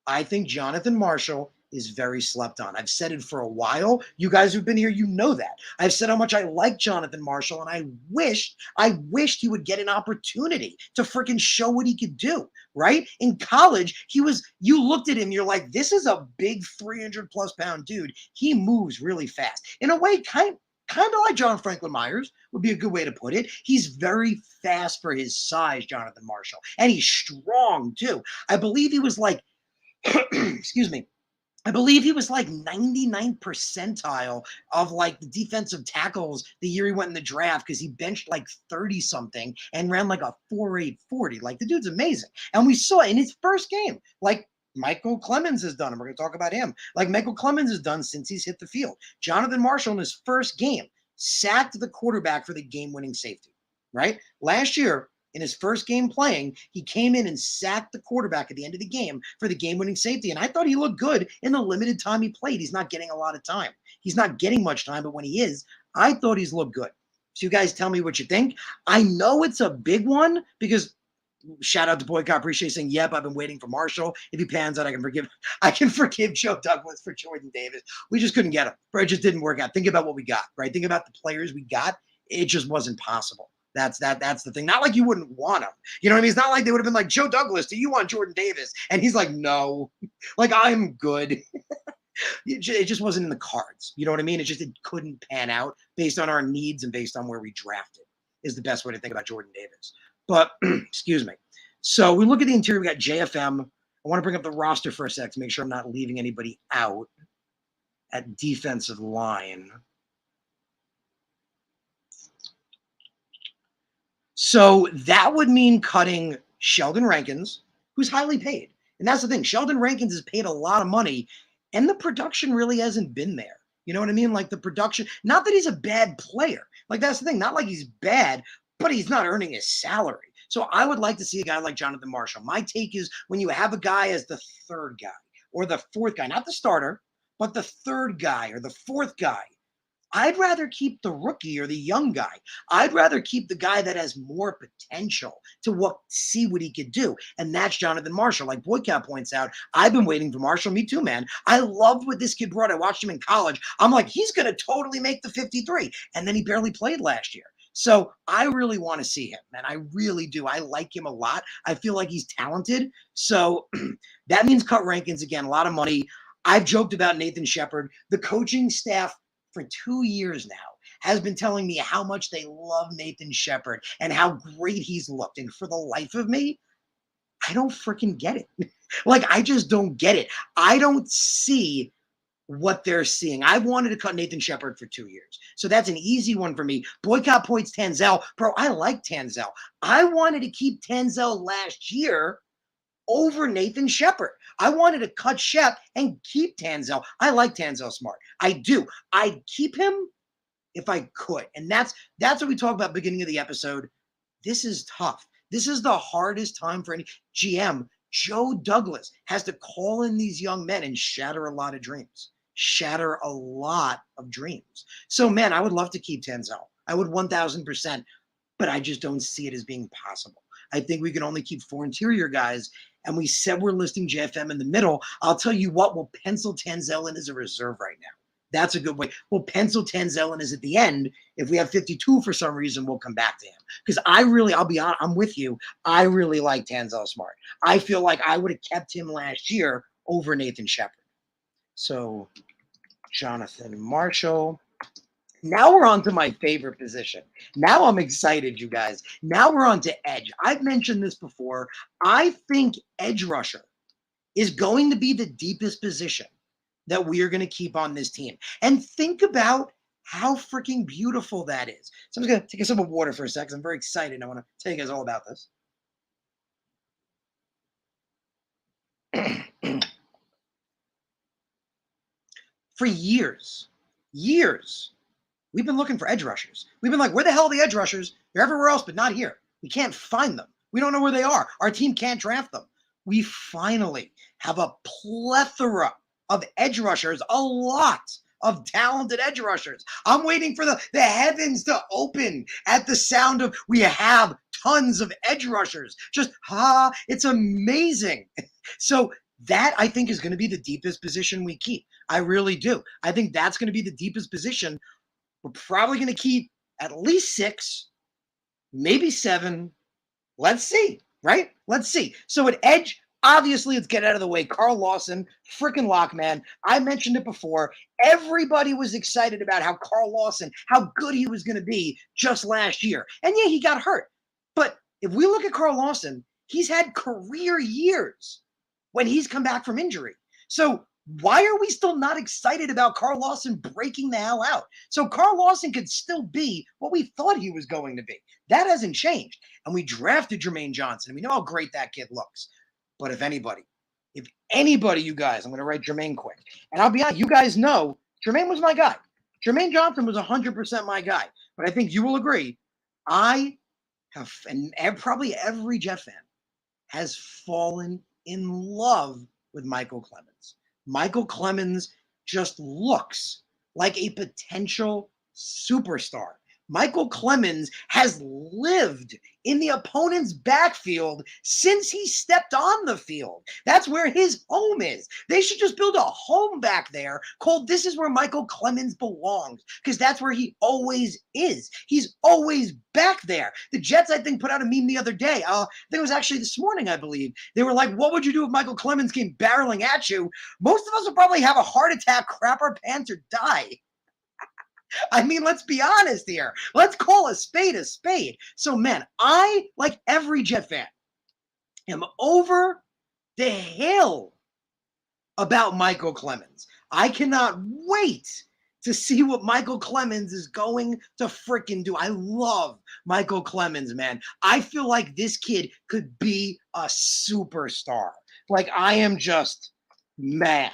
S1: I think Jonathan Marshall is very slept on. I've said it for a while. You guys who've been here, you know that. I've said how much I like Jonathan Marshall, and I wished he would get an opportunity to freaking show what he could do, right? In college, you looked at him, you're like, this is a big 300 plus pound dude. He moves really fast. In a way, kind of like John Franklin Myers would be a good way to put it. He's very fast for his size, Jonathan Marshall, and he's strong too. I believe he was like, excuse me, I believe he was like 99 percentile of like the defensive tackles the year he went in the draft because he benched like 30 something and ran like a 4.8 40. Like the dude's amazing. And we saw in his first game, like Michael Clemens has done, and we're going to talk about him, like Michael Clemens has done since he's hit the field. Jonathan Marshall in his first game sacked the quarterback for the game-winning safety, right? Last year, in his first game playing, he came in and sacked the quarterback at the end of the game for the game-winning safety. And I thought he looked good in the limited time he played. He's not getting a lot of time. He's not getting much time, but when he is, I thought he's looked good. So you guys tell me what you think. I know it's a big one because shout out to Boycott. Appreciate saying, yep, I've been waiting for Marshall. If he pans out, I can forgive Joe Douglas for Jordan Davis. We just couldn't get him. It just didn't work out. Think about what we got, right? Think about the players we got. It just wasn't possible. That's the thing. Not like you wouldn't want him. You know what I mean? It's not like they would have been like, Joe Douglas, do you want Jordan Davis? And he's like, no. Like, I'm good. It just wasn't in the cards. You know what I mean? It couldn't pan out based on our needs and based on where we drafted is the best way to think about Jordan Davis. But, excuse me. So we look at the interior. We got JFM. I want to bring up the roster for a sec to make sure I'm not leaving anybody out at defensive line. So that would mean cutting Sheldon Rankins, who's highly paid. And that's the thing. Sheldon Rankins is paid a lot of money, and the production really hasn't been there. You know what I mean? Like the production, not that he's a bad player. Like that's the thing. Not like he's bad, but he's not earning his salary. So I would like to see a guy like Jonathan Marshall. My take is when you have a guy as the third guy or the fourth guy, not the starter, but the third guy or the fourth guy, I'd rather keep the rookie or the young guy. I'd rather keep the guy that has more potential to see what he could do. And that's Jonathan Marshall. Like Boycott points out, I've been waiting for Marshall. Me too, man. I loved what this kid brought. I watched him in college. I'm like, he's going to totally make the 53. And then he barely played last year. So I really want to see him, man. I really do. I like him a lot. I feel like he's talented. So that means cut Rankins again, a lot of money. I've joked about Nathan Shepard. The coaching staff for 2 years now has been telling me how much they love Nathan Shepard and how great he's looked. And for the life of me, I don't freaking get it. Like, I just don't get it. I don't see what they're seeing. I've wanted to cut Nathan Shepard for 2 years. So that's an easy one for me. Boycott points Tanzel. Bro, I like Tanzel. I wanted to keep Tanzel last year over Nathan Shepard. I wanted to cut Shep and keep Tanzel. I like Tanzel Smart. I do. I'd keep him if I could. And that's what we talked about at the beginning of the episode. This is tough. This is the hardest time for any GM. Joe Douglas has to call in these young men and shatter a lot of dreams. Shatter a lot of dreams. So, man, I would love to keep Tanzel. I would 1,000%, but I just don't see it as being possible. I think we can only keep 4 interior guys, and we said we're listing JFM in the middle. I'll tell you what, we'll pencil Tanzel in as a reserve right now. That's a good way. We'll pencil Tanzel in as at the end. If we have 52 for some reason, we'll come back to him. Because I'll be honest, I'm with you. I really like Tanzel Smart. I feel like I would have kept him last year over Nathan Shepard. So Jonathan Marshall. Now we're on to my favorite position. Now I'm excited, you guys. Now we're on to edge. I've mentioned this before. I think edge rusher is going to be the deepest position that we are going to keep on this team. And think about how freaking beautiful that is. So I'm just going to take a sip of water for a second. I'm very excited. I want to tell you guys all about this. For years, we've been looking for edge rushers. We've been like, where the hell are the edge rushers? They're everywhere else, but not here. We can't find them. We don't know where they are. Our team can't draft them. We finally have a plethora of edge rushers, a lot of talented edge rushers. I'm waiting for the heavens to open at the sound of we have tons of edge rushers. Just, it's amazing. So that I think is going to be the deepest position we keep. I really do. I think that's going to be the deepest position. We're probably going to keep at least 6, maybe 7. Let's see, right? Let's see. So at edge, obviously, let's get out of the way. Carl Lawson, freaking lock, man. I mentioned it before. Everybody was excited about how Carl Lawson, how good he was going to be just last year. And yeah, he got hurt. But if we look at Carl Lawson, he's had career years when he's come back from injury. So why are we still not excited about Carl Lawson breaking the hell out? So Carl Lawson could still be what we thought he was going to be. That hasn't changed. And we drafted Jermaine Johnson. And we know how great that kid looks. But if anybody, you guys, I'm going to write Jermaine quick. And I'll be honest, you guys know Jermaine was my guy. Jermaine Johnson was 100% my guy. But I think you will agree, I have, and probably every Jet fan has fallen in love with Michael Clemens. Michael Clemens just looks like a potential superstar. Michael Clemens has lived in the opponent's backfield since he stepped on the field. That's where his home is. They should just build a home back there called This Is Where Michael Clemens Belongs, because that's where he always is. He's always back there. The Jets, I think, put out a meme the other day. I think it was actually this morning, I believe. They were like, what would you do if Michael Clemens came barreling at you? Most of us would probably have a heart attack, crap our pants, or die. I mean, let's be honest here. Let's call a spade a spade. So, man, I, like every Jet fan, am over the hill about Michael Clemens. I cannot wait to see what Michael Clemens is going to freaking do. I love Michael Clemens, man. I feel like this kid could be a superstar. Like, I am just mad.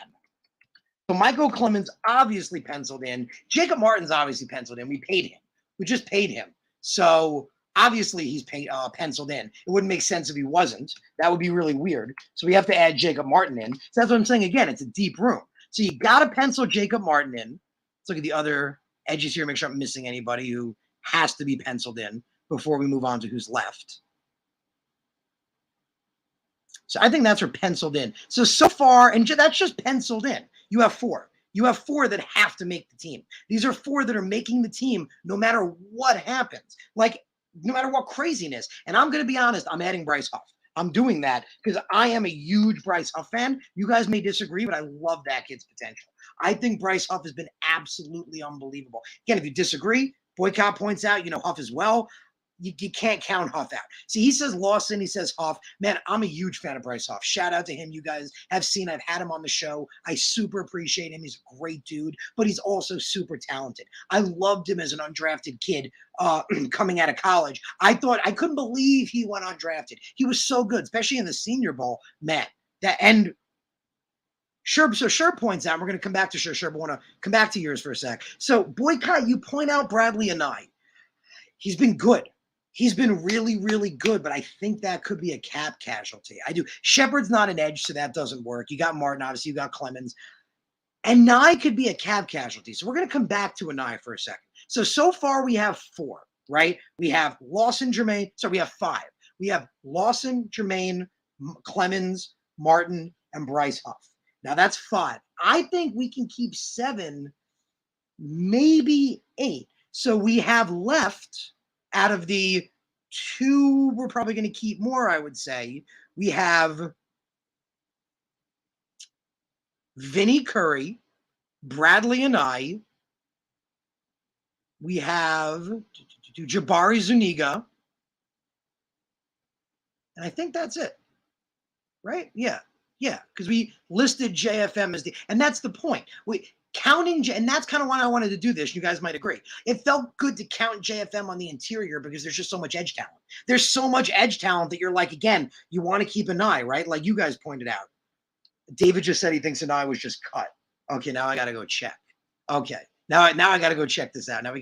S1: So Michael Clemens obviously penciled in. Jacob Martin's obviously penciled in. We paid him. We just paid him. So obviously he's penciled in. It wouldn't make sense if he wasn't. That would be really weird. So we have to add Jacob Martin in. So that's what I'm saying. Again, it's a deep room. So you got to pencil Jacob Martin in. Let's look at the other edges here. Make sure I'm missing anybody who has to be penciled in before we move on to who's left. So I think that's where penciled in. So far, and that's just penciled in. You have 4. You have 4 that have to make the team. These are 4 that are making the team no matter what happens, like no matter what craziness. And I'm going to be honest, I'm adding Bryce Huff. I'm doing that because I am a huge Bryce Huff fan. You guys may disagree, but I love that kid's potential. I think Bryce Huff has been absolutely unbelievable. Again, if you disagree, Boycott points out, Huff as well. You can't count Huff out. See, he says Lawson, he says Huff. Man, I'm a huge fan of Bryce Huff. Shout out to him. You guys have seen, I've had him on the show. I super appreciate him. He's a great dude, but he's also super talented. I loved him as an undrafted kid coming out of college. I couldn't believe he went undrafted. He was so good, especially in the Senior Bowl. Man, and Sherb points out, we're going to come back to Sherb, but I want to come back to yours for a sec. So, Boycott, you point out Bradley Anae. He's been good. He's been really, really good, but I think that could be a cap casualty. I do. Shepard's not an edge, so that doesn't work. You got Martin, obviously. You got Clemens. And Nye could be a cap casualty. So we're going to come back to Anae for a second. So far we have 4, right? We have Lawson, Jermaine. So we have 5. We have Lawson, Jermaine, Clemens, Martin, and Bryce Huff. Now that's 5. I think we can keep 7, maybe 8. So we have left, out of the 2, we're probably going to keep more, I would say. We have Vinny Curry, Bradley and I. We have Jabari Zuniga. And I think that's it. Right? Yeah. Yeah. Because we listed JFM as and that's the point. And that's kind of why I wanted to do this. You guys might agree. It felt good to count JFM on the interior because there's just so much edge talent. There's so much edge talent that you're like, again, you want to keep an eye, right? Like you guys pointed out. David just said he thinks an eye was just cut. Okay, now I got to go check. Okay. Now I got to go check this out. Now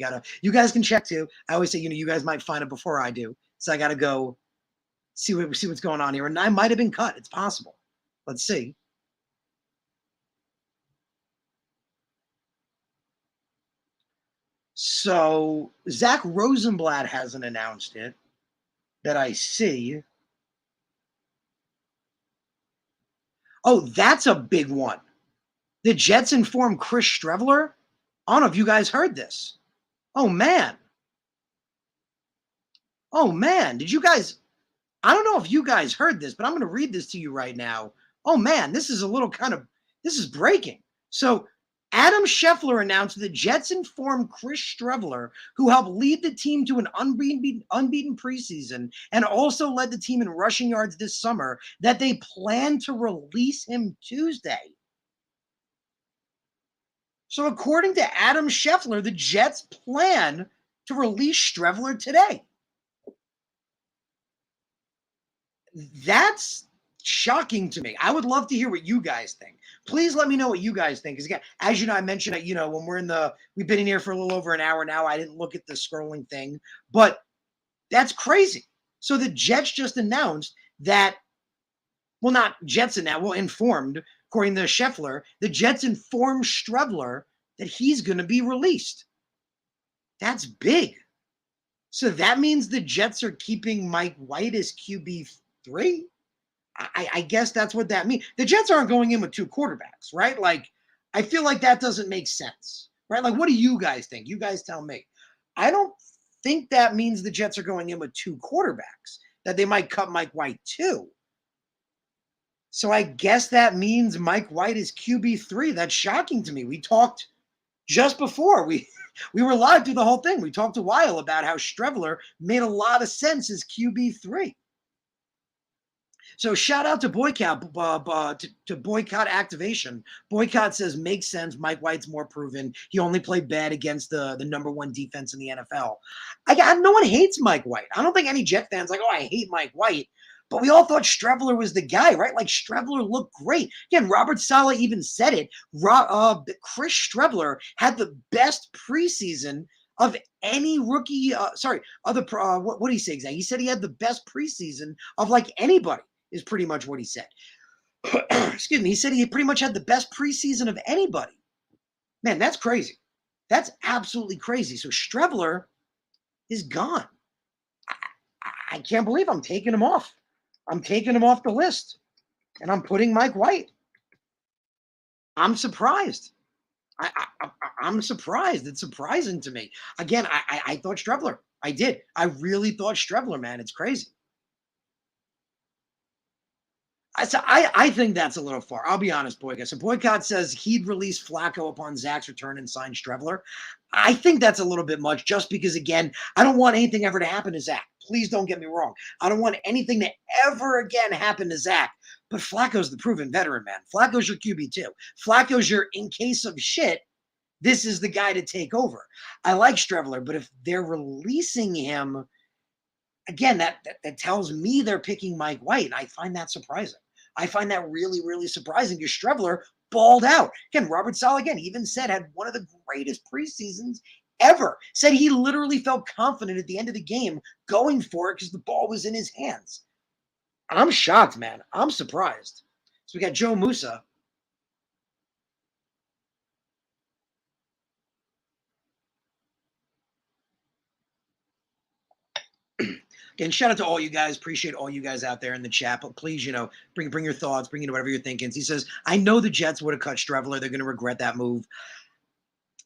S1: you guys can check too. I always say, you guys might find it before I do. So I got to go see what's going on here. And I might have been cut. It's possible. Let's see. So Zach Rosenblatt hasn't announced it that I see. Oh, that's a big one. The Jets informed Chris Streveler. I don't know if you guys heard this. Oh, man. Oh, man. Did you guys? I don't know if you guys heard this, but I'm going to read this to you right now. Oh, man. This is this is breaking. So Adam Scheffler announced the Jets informed Chris Streveler, who helped lead the team to an unbeaten preseason and also led the team in rushing yards this summer, that they plan to release him Tuesday. So according to Adam Scheffler, the Jets plan to release Streveler today. That's shocking to me. I would love to hear what you guys think. Please let me know what you guys think. Because again, as you know, I mentioned that, when we've been in here for a little over an hour now. I didn't look at the scrolling thing, but that's crazy. So the Jets just announced that, well, not Jets announced, well, informed, according to Scheffler, the Jets informed Streveler that he's going to be released. That's big. So that means the Jets are keeping Mike White as QB3. I guess that's what that means. The Jets aren't going in with two quarterbacks, right? Like, I feel like that doesn't make sense, right? Like, what do you guys think? You guys tell me. I don't think that means the Jets are going in with two quarterbacks, that they might cut Mike White too. So I guess that means Mike White is QB3. That's shocking to me. We talked just before we were live through the whole thing. We talked a while about how Streveler made a lot of sense as QB3. So shout out to Boycott, to Boycott Activation. Boycott says, makes sense. Mike White's more proven. He only played bad against the number one defense in the NFL. No one hates Mike White. I don't think any Jet fans like, oh, I hate Mike White. But we all thought Streveler was the guy, right? Like, Streveler looked great. Again, Robert Saleh even said it. Chris Streveler had the best preseason of any rookie. What did he say exactly? He said he had the best preseason of like anybody, is pretty much what he said. Excuse me. He said he pretty much had the best preseason of anybody. Man, that's crazy. That's absolutely crazy. So Streveler is gone. I can't believe I'm taking him off. I'm taking him off the list, and I'm putting Mike White. I'm surprised. I'm surprised. It's surprising to me. Again, I thought Streveler. I did. I really thought Streveler, man. It's crazy. I think that's a little far. I'll be honest, Boycott. So Boycott says he'd release Flacco upon Zach's return and sign Streveler. I think that's a little bit much, just because, again, I don't want anything ever to happen to Zach. Please don't get me wrong. I don't want anything to ever again happen to Zach. But Flacco's the proven veteran, man. Flacco's your QB2. Flacco's your, in case of shit, this is the guy to take over. I like Streveler, but if they're releasing him, again, that tells me they're picking Mike White, and I find that surprising. I find that really, really surprising, because Streveler balled out. Again, Robert Saleh, again, even said had one of the greatest preseasons ever. Said he literally felt confident at the end of the game going for it because the ball was in his hands. I'm shocked, man. I'm surprised. So we got Joe Musa. Again, shout out to all you guys. Appreciate all you guys out there in the chat. But please, bring your thoughts, bring whatever you're thinking. He says, I know the Jets would have cut Streveler. They're going to regret that move.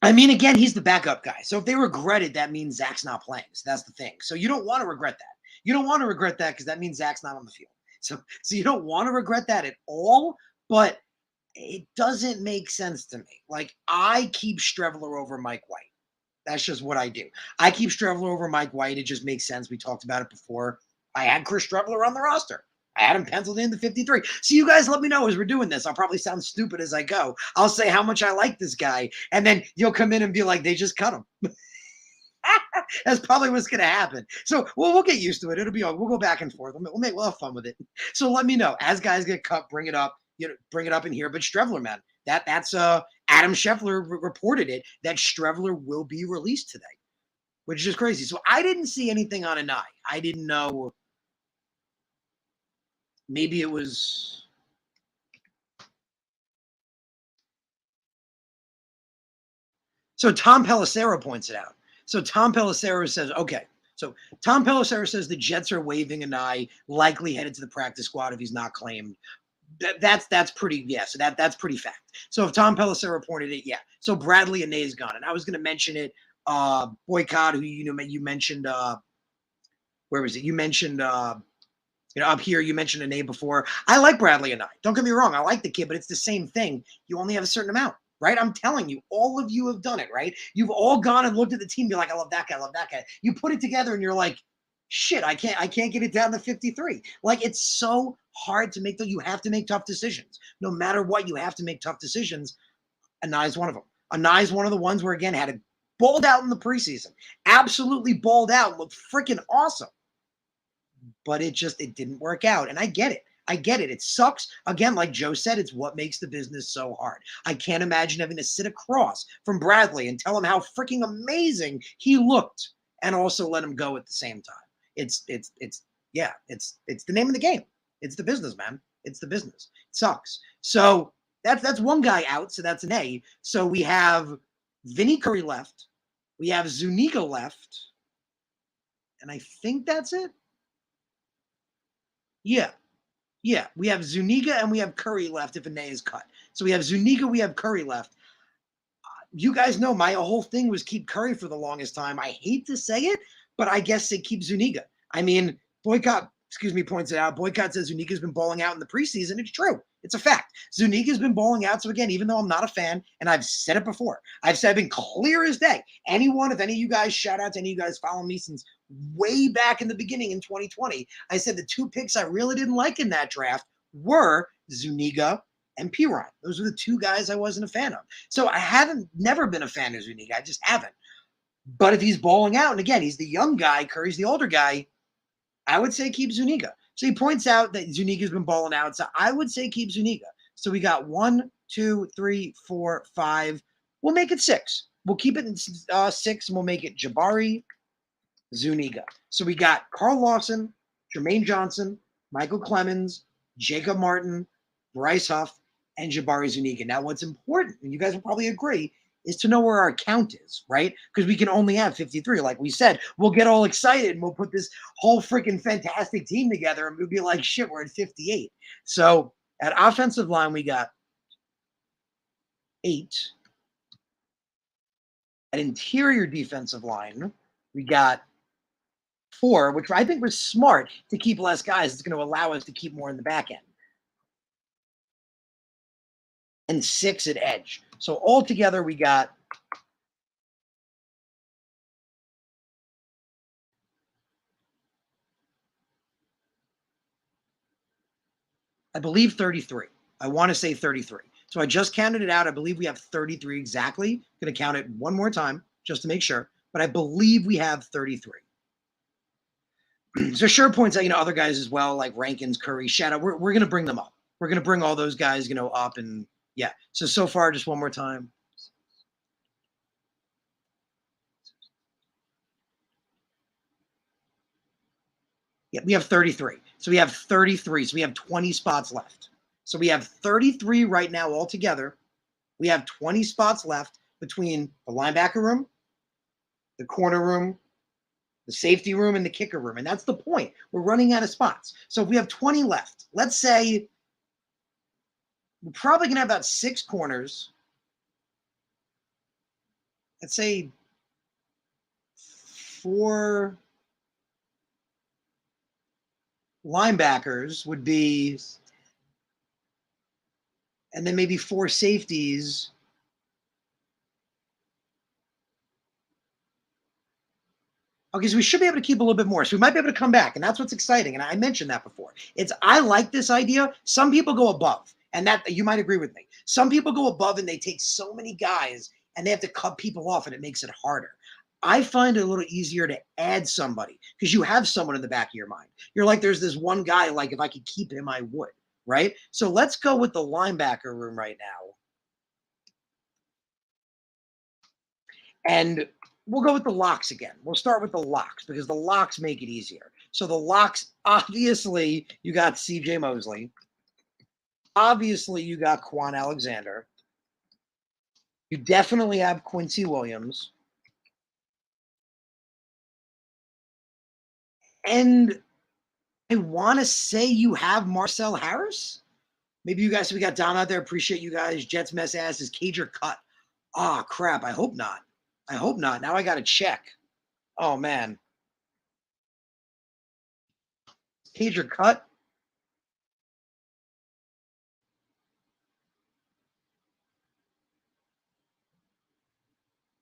S1: I mean, again, he's the backup guy. So if they regret it, that means Zach's not playing. So that's the thing. So you don't want to regret that. You don't want to regret that because that means Zach's not on the field. So you don't want to regret that at all. But It doesn't make sense to me. Like, I keep Streveler over Mike White. That's just what I do. I keep Streveler over Mike White. It just makes sense. We talked about it before. I had Chris Streveler on the roster. I had him penciled in the 53. So you guys let me know as we're doing this. I'll probably sound stupid as I go. I'll say how much I like this guy, and then you'll come in and be like, they just cut him. That's probably what's going to happen. So we'll get used to it. It'll be all. We'll go back and forth. We'll have fun with it. So let me know as guys get cut. Bring it up. Bring it up in here. But Streveler, man, that's Adam Scheffler reported it that Streveler will be released today, which is just crazy. So I didn't see anything on Anai. I didn't know. Maybe it was. So Tom Pelissero points it out. So Tom Pelissero says, okay. So Tom Pelissero says the Jets are waiving Anai, likely headed to the practice squad if he's not claimed. That's pretty, yeah. So that's pretty fact. So if Tom Pelissero pointed it, yeah. So Bradley Anai's gone, and I was going to mention it. Boycott, who you mentioned. Where was it? You mentioned. Up here, you mentioned Anai before. I like Bradley Anai. Don't get me wrong. I like the kid, but it's the same thing. You only have a certain amount. Right? I'm telling you, all of you have done it, right? You've all gone and looked at the team, be like, I love that guy, I love that guy. You put it together and you're like, shit, I can't get it down to 53. Like, it's so hard to make you have to make tough decisions. No matter what, you have to make tough decisions. Anai's one of them. Anai's one of the ones where, again, had it balled out in the preseason. Absolutely balled out, looked freaking awesome. But it didn't work out. And I get it. I get it. It sucks. Again, like Joe said, it's what makes the business so hard. I can't imagine having to sit across from Bradley and tell him how freaking amazing he looked and also let him go at the same time. It's the name of the game. It's the business, man. It's the business. It sucks. So that's one guy out. So that's an A. So we have Vinny Curry left. We have Zuniga left. And I think that's it. Yeah. Yeah, we have Zuniga and we have Curry left if Anai is cut. So we have Zuniga, we have Curry left. You guys know my whole thing was keep Curry for the longest time. I hate to say it, but I guess they keep Zuniga. I mean, Boycott, points it out. Boycott says Zuniga's been balling out in the preseason. It's true. It's a fact. Zuniga's been balling out. So again, even though I'm not a fan, and I've said it before, I've been clear as day. If any of you guys, shout out to any of you guys following me since way back in the beginning in 2020, I said the two picks I really didn't like in that draft were Zuniga and Pirine. Those were the two guys I wasn't a fan of. So I haven't never been a fan of Zuniga. I just haven't. But if he's balling out, and again, he's the young guy, Curry's the older guy, I would say keep Zuniga. So he points out that Zuniga's been balling out. So I would say keep Zuniga. So we got 1, 2, 3, 4, 5. We'll make it 6. We'll keep it in 6, and we'll make it Jabari, Zuniga. So we got Carl Lawson, Jermaine Johnson, Michael Clemens, Jacob Martin, Bryce Huff, and Jabari Zuniga. Now, what's important, and you guys will probably agree, is to know where our count is, right? Because we can only have 53. Like we said, we'll get all excited and we'll put this whole freaking fantastic team together and we'll be like, shit, we're at 58. So at offensive line, we got 8. At interior defensive line, we got 4, which I think was smart to keep less guys. It's going to allow us to keep more in the back end. And 6 at edge. So altogether, we got I believe 33. I want to say 33. So I just counted it out. I believe we have 33 exactly. Going to count it one more time just to make sure. But I believe we have 33. So sure points out, other guys as well, like Rankins, Curry, Shadow. We're going to bring them up. We're going to bring all those guys, up. And yeah. So far, just one more time. Yeah, we have 33. So we have 33. So we have 20 spots left. So we have 33 right now altogether. We have 20 spots left between the linebacker room, the corner room, the safety room, and the kicker room. And that's the point. We're running out of spots. So if we have 20 left, let's say we're probably going to have about 6 corners. Let's say 4 linebackers would be and then maybe 4 safeties. Okay, so we should be able to keep a little bit more. So we might be able to come back, and that's what's exciting. And I mentioned that before. I like this idea. Some people go above, and that you might agree with me. Some people go above and they take so many guys and they have to cut people off, and it makes it harder. I find it a little easier to add somebody because you have someone in the back of your mind. You're like, there's this one guy, like if I could keep him, I would, right? So let's go with the linebacker room right now. And we'll go with the locks again. We'll start with the locks because the locks make it easier. So the locks, obviously, you got CJ Mosley. Obviously, you got Quan Alexander. You definitely have Quincy Williams. And I want to say you have Marcel Harris. Maybe you guys, we got Dom out there. Appreciate you guys. Jets mess ass is Cager cut. Oh, crap. I hope not. I hope not. Now I got to check. Oh, man. Cager cut.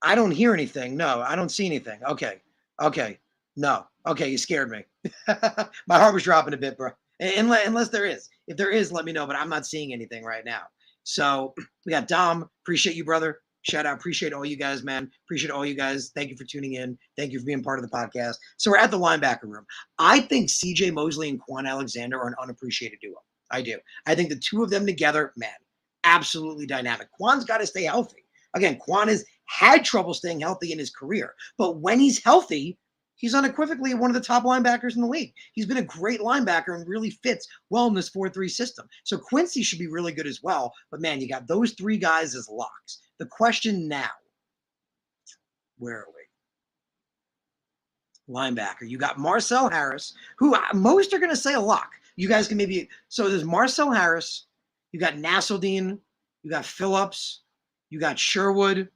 S1: I don't hear anything. No, I don't see anything. Okay. Okay. No. Okay, you scared me. My heart was dropping a bit, bro. Unless there is. If there is, let me know, but I'm not seeing anything right now. So we got Dom. Appreciate you, brother. Shout out. Appreciate all you guys, man. Appreciate all you guys. Thank you for tuning in. Thank you for being part of the podcast. So we're at the linebacker room. I think CJ Mosley and Quan Alexander are an unappreciated duo. I do. I think the two of them together, man, absolutely dynamic. Quan's got to stay healthy. Again, Quan has had trouble staying healthy in his career, but when he's healthy, he's unequivocally one of the top linebackers in the league. He's been a great linebacker and really fits well in this 4-3 system. So Quincy should be really good as well. But man, you got those 3 guys as locks. The question now, where are we? Linebacker. You got Marcel Harris, who most are going to say a lock. You guys can maybe, so there's Marcel Harris, you got Nasseldine, you got Phillips, you got Sherwood,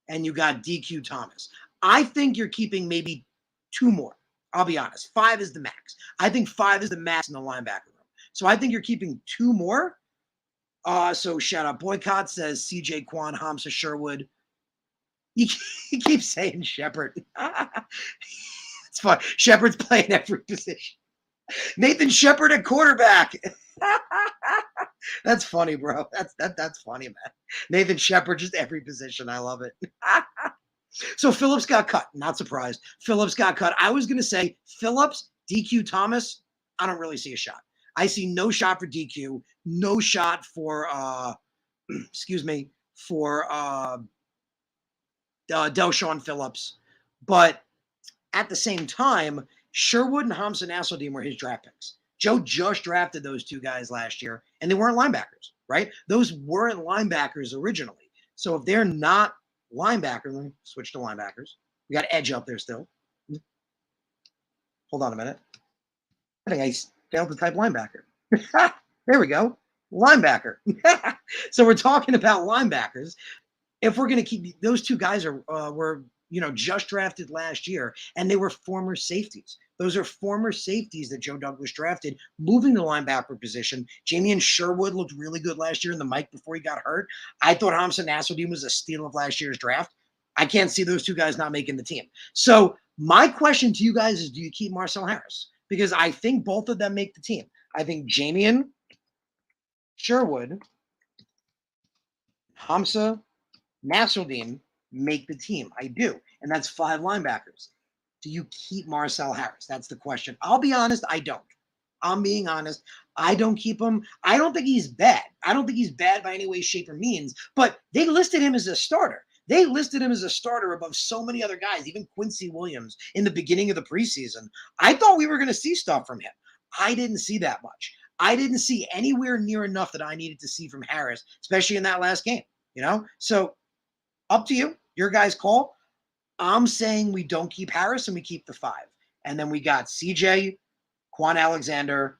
S1: and you got DQ Thomas. I think you're keeping maybe 2 more. I'll be honest. 5 is the max. I think 5 is the max in the linebacker room. So I think you're keeping 2 more. So shout out Boycott says CJ Quan, Hamza Sherwood. He keeps saying Shepard. It's fun. Shepard's playing every position. Nathan Shepard at quarterback. That's funny, bro. That's funny, man. Nathan Shepard, just every position. I love it. So Phillips got cut. Not surprised. Phillips got cut. I was going to say Phillips, DQ Thomas. I don't really see a shot. I see no shot for DQ. No shot for, excuse me, for Delshon Phillips. But at the same time, Sherwood and Hamza Nasseldine were his draft picks. Joe just drafted those 2 guys last year, and they weren't linebackers, right? Those weren't linebackers originally. So if they're not linebackers, let me switch to linebackers. We got edge up there still. Hold on a minute. I think I failed to type linebacker. There we go. Linebacker. So we're talking about linebackers. If we're going to keep those 2 guys were just drafted last year, and they were former safeties. Those are former safeties that Joe Douglas drafted, moving the linebacker position. Jamian Sherwood looked really good last year in the mic before he got hurt. I thought Hamza Nasseldine was a steal of last year's draft. I can't see those 2 guys not making the team. So my question to you guys is, do you keep Marcel Harris? Because I think both of them make the team. I think Jamian Sherwood, Hamza Nasseldine make the team. I do. And that's 5 linebackers. Do you keep Marcel Harris? That's the question. I'll be honest, I don't. I'm being honest. I don't keep him. I don't think he's bad. I don't think he's bad by any way, shape, or means. But they listed him as a starter. They listed him as a starter above so many other guys, even Quincy Williams in the beginning of the preseason. I thought we were going to see stuff from him. I didn't see that much. I didn't see anywhere near enough that I needed to see from Harris, especially in that last game. So up to you. Your guys' call. I'm saying we don't keep Harris and we keep the 5. And then we got CJ, Quan Alexander,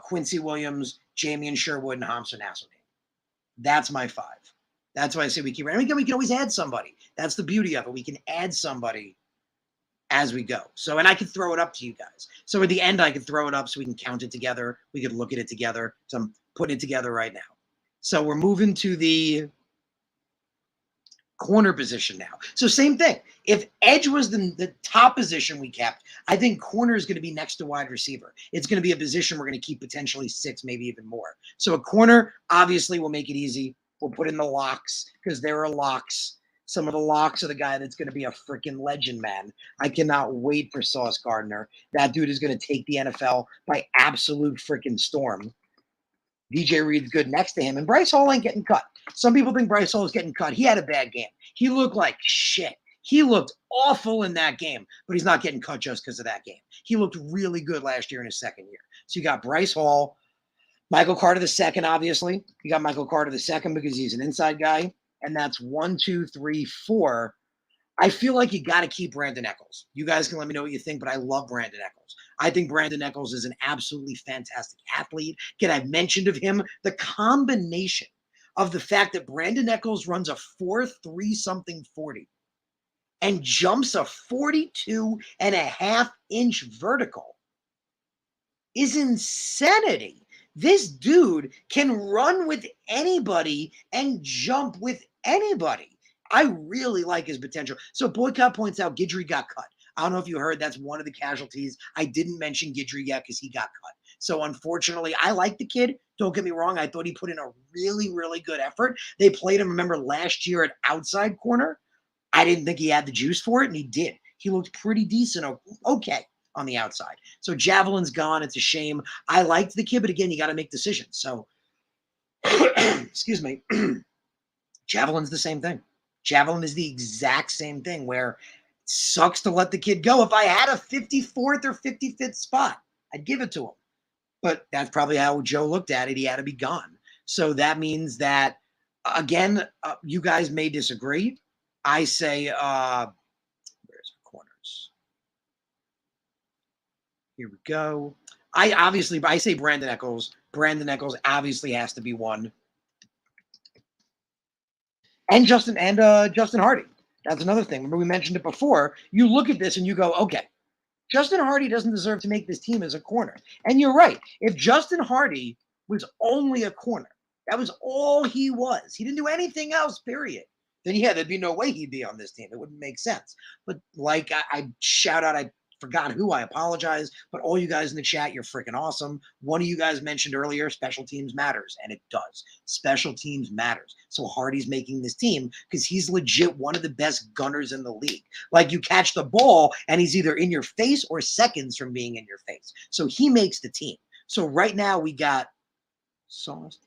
S1: Quincy Williams, Jamian Sherwood, and Hamza Nasseldine. That's my 5. That's why I say we keep. And we can always add somebody. That's the beauty of it. We can add somebody as we go. So, and I can throw it up to you guys. So at the end, I can throw it up so we can count it together. We could look at it together. So I'm putting it together right now. So we're moving to the corner position now. So same thing. If edge was the top position we kept, I think corner is going to be next to wide receiver. It's going to be a position we're going to keep potentially 6, maybe even more. So a corner, obviously, will make it easy. We'll put in the locks because there are locks. Some of the locks are the guy that's going to be a freaking legend, man. I cannot wait for Sauce Gardner. That dude is going to take the NFL by absolute freaking storm. DJ Reed's good next to him, and Bryce Hall ain't getting cut. Some people think Bryce Hall is getting cut. He had a bad game. He looked like shit. He looked awful in that game, but he's not getting cut just because of that game. He looked really good last year in his second year. So you got Bryce Hall, Michael Carter II, obviously. You got Michael Carter II because he's an inside guy, and that's 1, 2, 3, 4. I feel like you got to keep Brandon Echols. You guys can let me know what you think, but I love Brandon Echols. I think Brandon Echols is an absolutely fantastic athlete. Again, I've mentioned of him the combination of the fact that Brandon Echols runs a 4.3 something 40 and jumps a 42.5-inch vertical is insanity. This dude can run with anybody and jump with anybody. I really like his potential. So Boycott points out Guidry got cut. I don't know if you heard, that's one of the casualties. I didn't mention Guidry yet because he got cut. So unfortunately, I like the kid. Don't get me wrong. I thought he put in a really, really good effort. They played him, remember, last year at outside corner. I didn't think he had the juice for it, and he did. He looked pretty decent, okay, on the outside. So Javelin's gone. It's a shame. I liked the kid, but again, you got to make decisions. So, excuse me, Javelin's the same thing. Javelin is the exact same thing where it sucks to let the kid go. If I had a 54th or 55th spot, I'd give it to him. But that's probably how Joe looked at it. He had to be gone. So that means that, again, you guys may disagree. I say, where's our corners? Here we go. I say Brandon Echols. Brandon Echols obviously has to be one. And Justin Hardy. That's another thing. Remember, we mentioned it before. You look at this and you go, okay, Justin Hardy doesn't deserve to make this team as a corner. And you're right. If Justin Hardy was only a corner, that was all he was. He didn't do anything else, period. Then, yeah, there'd be no way he'd be on this team. It wouldn't make sense. But like I shout out, I forgot who, I apologize, but all you guys in the chat, you're freaking awesome. One of you guys mentioned earlier, special teams matters, and it does. Special teams matters. So Hardy's making this team because he's legit one of the best gunners in the league. Like, you catch the ball, and he's either in your face or seconds from being in your face. So he makes the team. So right now we got 6.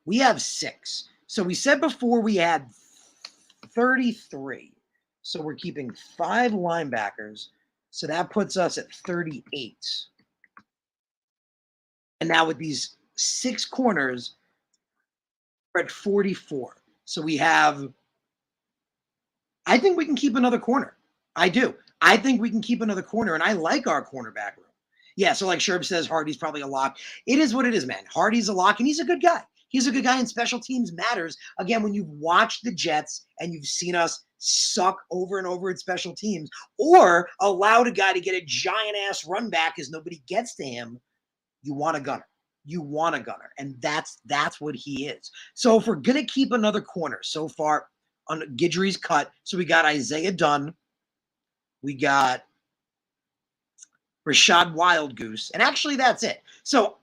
S1: We have 6. So we said before we had 33. So we're keeping 5 linebackers. So that puts us at 38. And now with these 6 corners, we're at 44. So we have, I think we can keep another corner. I do. I think we can keep another corner, and I like our cornerback room. Yeah, so like Sherb says, Hardy's probably a lock. It is what it is, man. Hardy's a lock, and he's a good guy. He's a good guy, and special teams matters. Again, when you've watched the Jets and you've seen us suck over and over at special teams, or allowed a guy to get a giant-ass run back as nobody gets to him, you want a gunner. You want a gunner, and that's what he is. So if we're going to keep another corner, so far, on Guidry's cut, so we got Isaiah Dunn, we got Rashad Wildgoose, and actually that's it. So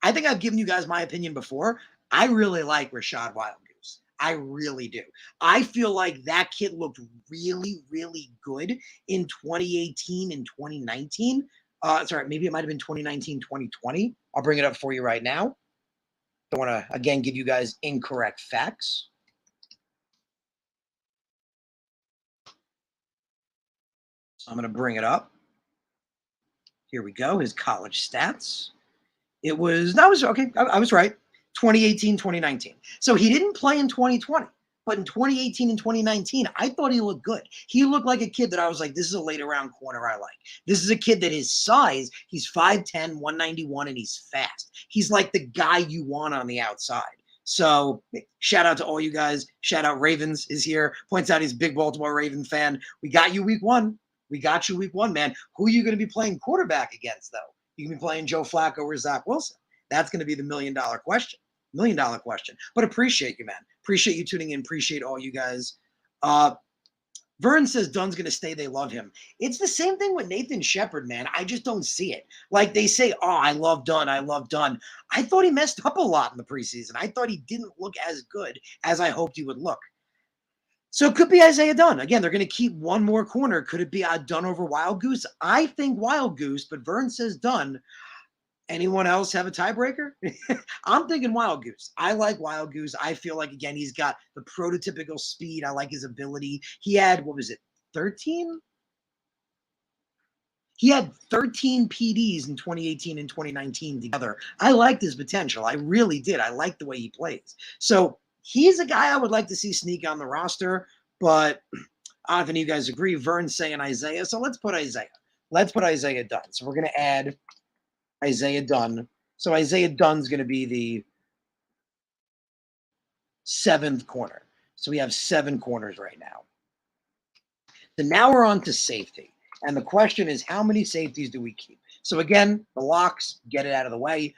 S1: I think I've given you guys my opinion before. I really like Rashad Wildgoose. I really do. I feel like that kid looked really, really good in 2018 and 2019. Sorry, maybe it might have been 2019, 2020. I'll bring it up for you right now. Don't want to, again, give you guys incorrect facts. So I'm going to bring it up. Here we go. His college stats. I was right. 2018, 2019. So he didn't play in 2020, but in 2018 and 2019, I thought he looked good. He looked like a kid that I was like, this is a later round corner I like. This is a kid that his size, he's 5'10", 191, and he's fast. He's like the guy you want on the outside. So shout out to all you guys. Shout out Ravens is here. Points out he's a big Baltimore Raven fan. We got you week 1. We got you week 1, man. Who are you going to be playing quarterback against, though? You can be playing Joe Flacco or Zach Wilson. That's going to be the $1,000,000 question. $1,000,000 question. But appreciate you, man. Appreciate you tuning in. Appreciate all you guys. Vern says Dunn's going to stay. They love him. It's the same thing with Nathan Shepard, man. I just don't see it. Like they say, oh, I love Dunn. I love Dunn. I thought he messed up a lot in the preseason. I thought he didn't look as good as I hoped he would look. So it could be Isaiah Dunn. Again, they're going to keep one more corner. Could it be Dunn over Wild Goose? I think Wild Goose, but Vern says Dunn. Anyone else have a tiebreaker? I'm thinking Wild Goose. I like Wild Goose. I feel like, again, he's got the prototypical speed. I like his ability. He had, 13? He had 13 PDs in 2018 and 2019 together. I liked his potential. I really did. I liked the way he plays. So he's a guy I would like to see sneak on the roster, but I don't know if any of you guys agree. Vern's saying Isaiah, so let's put Isaiah. Let's put Isaiah Dunn. So we're going to add Isaiah Dunn. So Isaiah Dunn's going to be the 7th corner. So we have 7 corners right now. So now we're on to safety. And the question is, how many safeties do we keep? So again, the locks, get it out of the way.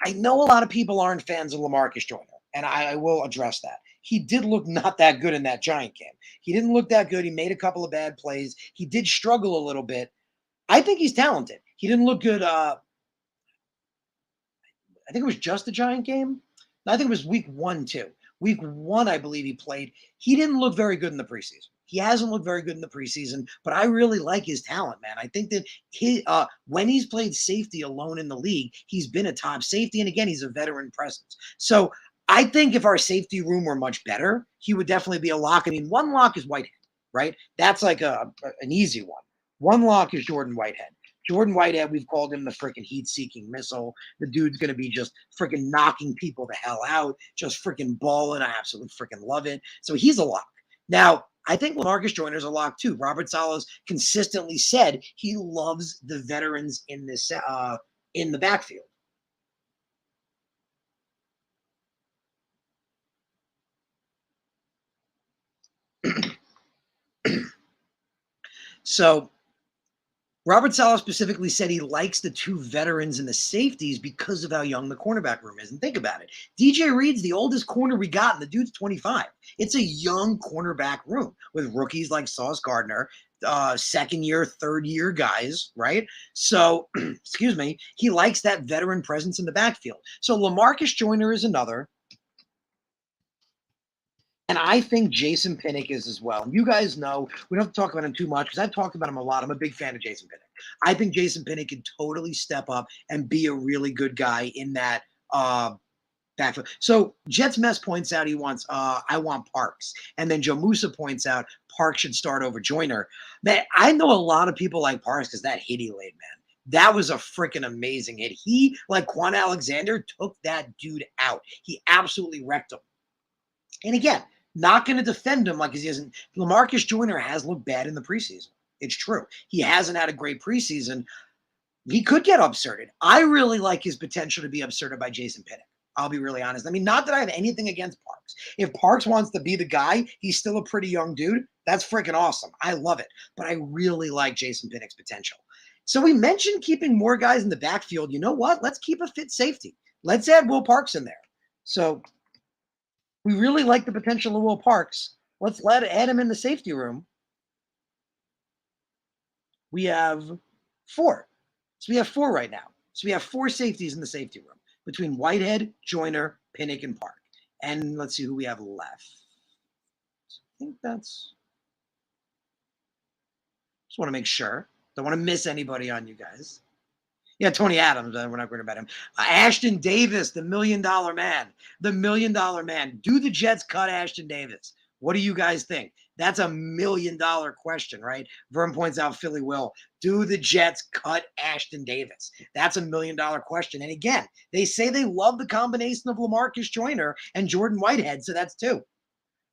S1: I know a lot of people aren't fans of LaMarcus Joyner, and I will address that. He did look not that good in that Giant game. He didn't look that good. He made a couple of bad plays. He did struggle a little bit. I think he's talented. He didn't look good. I think it was just the Giant game. I think it was week 1, too. Week 1, I believe he played. He didn't look very good in the preseason. He hasn't looked very good in the preseason, but I really like his talent, man. I think that when he's played safety alone in the league, he's been a top safety. And again, he's a veteran presence. So I think if our safety room were much better, he would definitely be a lock. I mean, one lock is Whitehead, right? That's like an easy one. One lock is Jordan Whitehead. Jordan Whitehead, we've called him the freaking heat-seeking missile. The dude's going to be just freaking knocking people the hell out, just freaking balling. I absolutely freaking love it. So he's a lock. Now, I think LaMarcus Joyner's a lock too. Robert Saleh's consistently said he loves the veterans in this in the backfield. So Robert Saleh specifically said he likes the 2 veterans and the safeties because of how young the cornerback room is. And think about it. DJ Reed's the oldest corner we got, and the dude's 25. It's a young cornerback room with rookies like Sauce Gardner, 2nd year, 3rd year guys, right? So, excuse me, he likes that veteran presence in the backfield. So LaMarcus Joyner is another. And I think Jason Pinnock is as well. And you guys know, we don't have to talk about him too much because I've talked about him a lot. I'm a big fan of Jason Pinnock. I think Jason Pinnock can totally step up and be a really good guy in that backfield. So Jets Mess points out he wants, I want Parks. And then Joe Musa points out Parks should start over Joyner. Man, I know a lot of people like Parks because that hit he laid, man. That was a freaking amazing hit. He, like Quan Alexander, took that dude out. He absolutely wrecked him. And again, not going to defend him like he isn't. LaMarcus Joyner has looked bad in the preseason. It's true. He hasn't had a great preseason. He could get absurded. I really like his potential to be absurded by Jason Pinnock. I'll be really honest. I mean, not that I have anything against Parks. If Parks wants to be the guy, he's still a pretty young dude. That's freaking awesome. I love it. But I really like Jason Pinnock's potential. So we mentioned keeping more guys in the backfield. You know what? Let's keep a fit safety. Let's add Will Parks in there. So we really like the potential of Will Parks. Let's add him in the safety room. We have 4. So we have 4 right now. So we have 4 safeties in the safety room between Whitehead, Joyner, Pinnock, and Park. And let's see who we have left. I think that's... Just want to make sure. Don't want to miss anybody on you guys. Yeah, Tony Adams. We're not worried about him. Ashton Davis, the $1 million man. The $1 million man. Do the Jets cut Ashton Davis? What do you guys think? That's $1 million question, right? Vern points out Philly will. Do the Jets cut Ashton Davis? That's $1 million question. And again, they say they love the combination of LaMarcus Joyner and Jordan Whitehead, so that's 2.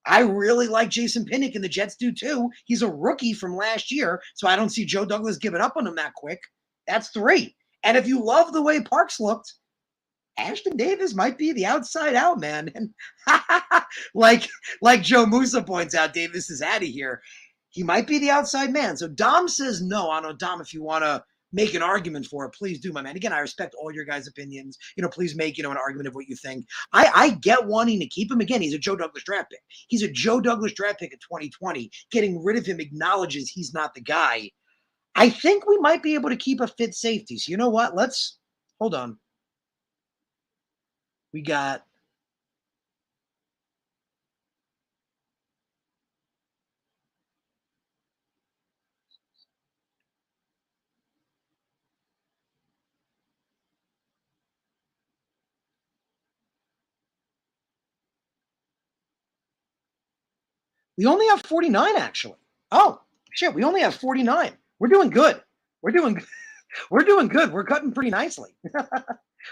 S1: I really like Jason Pinnock, and the Jets do too. He's a rookie from last year, so I don't see Joe Douglas giving up on him that quick. That's 3. And if you love the way Parks looked, Ashton Davis might be the outside out, man. And like Joe Musa points out, Davis is out of here. He might be the outside man. So Dom says no. I don't know, Dom, if you want to make an argument for it, please do, my man. Again, I respect all your guys' opinions. Please make, an argument of what you think. I get wanting to keep him. Again, he's a Joe Douglas draft pick. He's a Joe Douglas draft pick in 2020. Getting rid of him acknowledges he's not the guy. I think we might be able to keep a fit safety. So you know what? Let's hold on. We got we only have 49 actually. Oh, shit, we only have 49. We're doing good. We're doing we're doing good. We're cutting pretty nicely.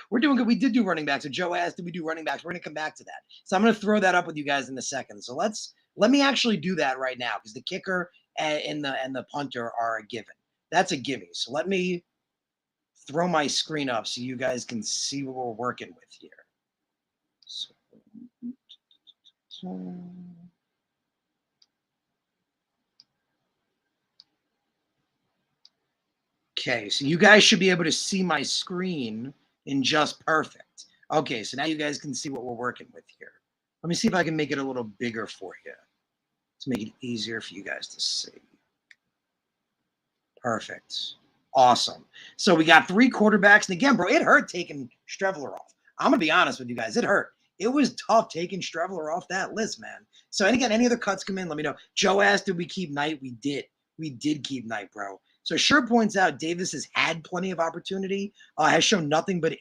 S1: We're doing good. We did do running backs. So Joe asked, did we do running backs? We're going to come back to that. So I'm going to throw that up with you guys in a second. So let me actually do that right now because the kicker and the punter are a given. That's a gimme. So let me throw my screen up so you guys can see what we're working with here. Okay, so you guys should be able to see my screen in just perfect. Okay, so now you guys can see what we're working with here. Let me see if I can make it a little bigger for you to make it easier for you guys to see. Perfect. Awesome. So we got 3 quarterbacks. And again, bro, it hurt taking Streveler off. I'm going to be honest with you guys. It hurt. It was tough taking Streveler off that list, man. So, and again, any other cuts come in, let me know. Joe asked, did we keep Knight? We did. We did keep Knight, bro. So Sure points out Davis has had plenty of opportunity, has shown nothing but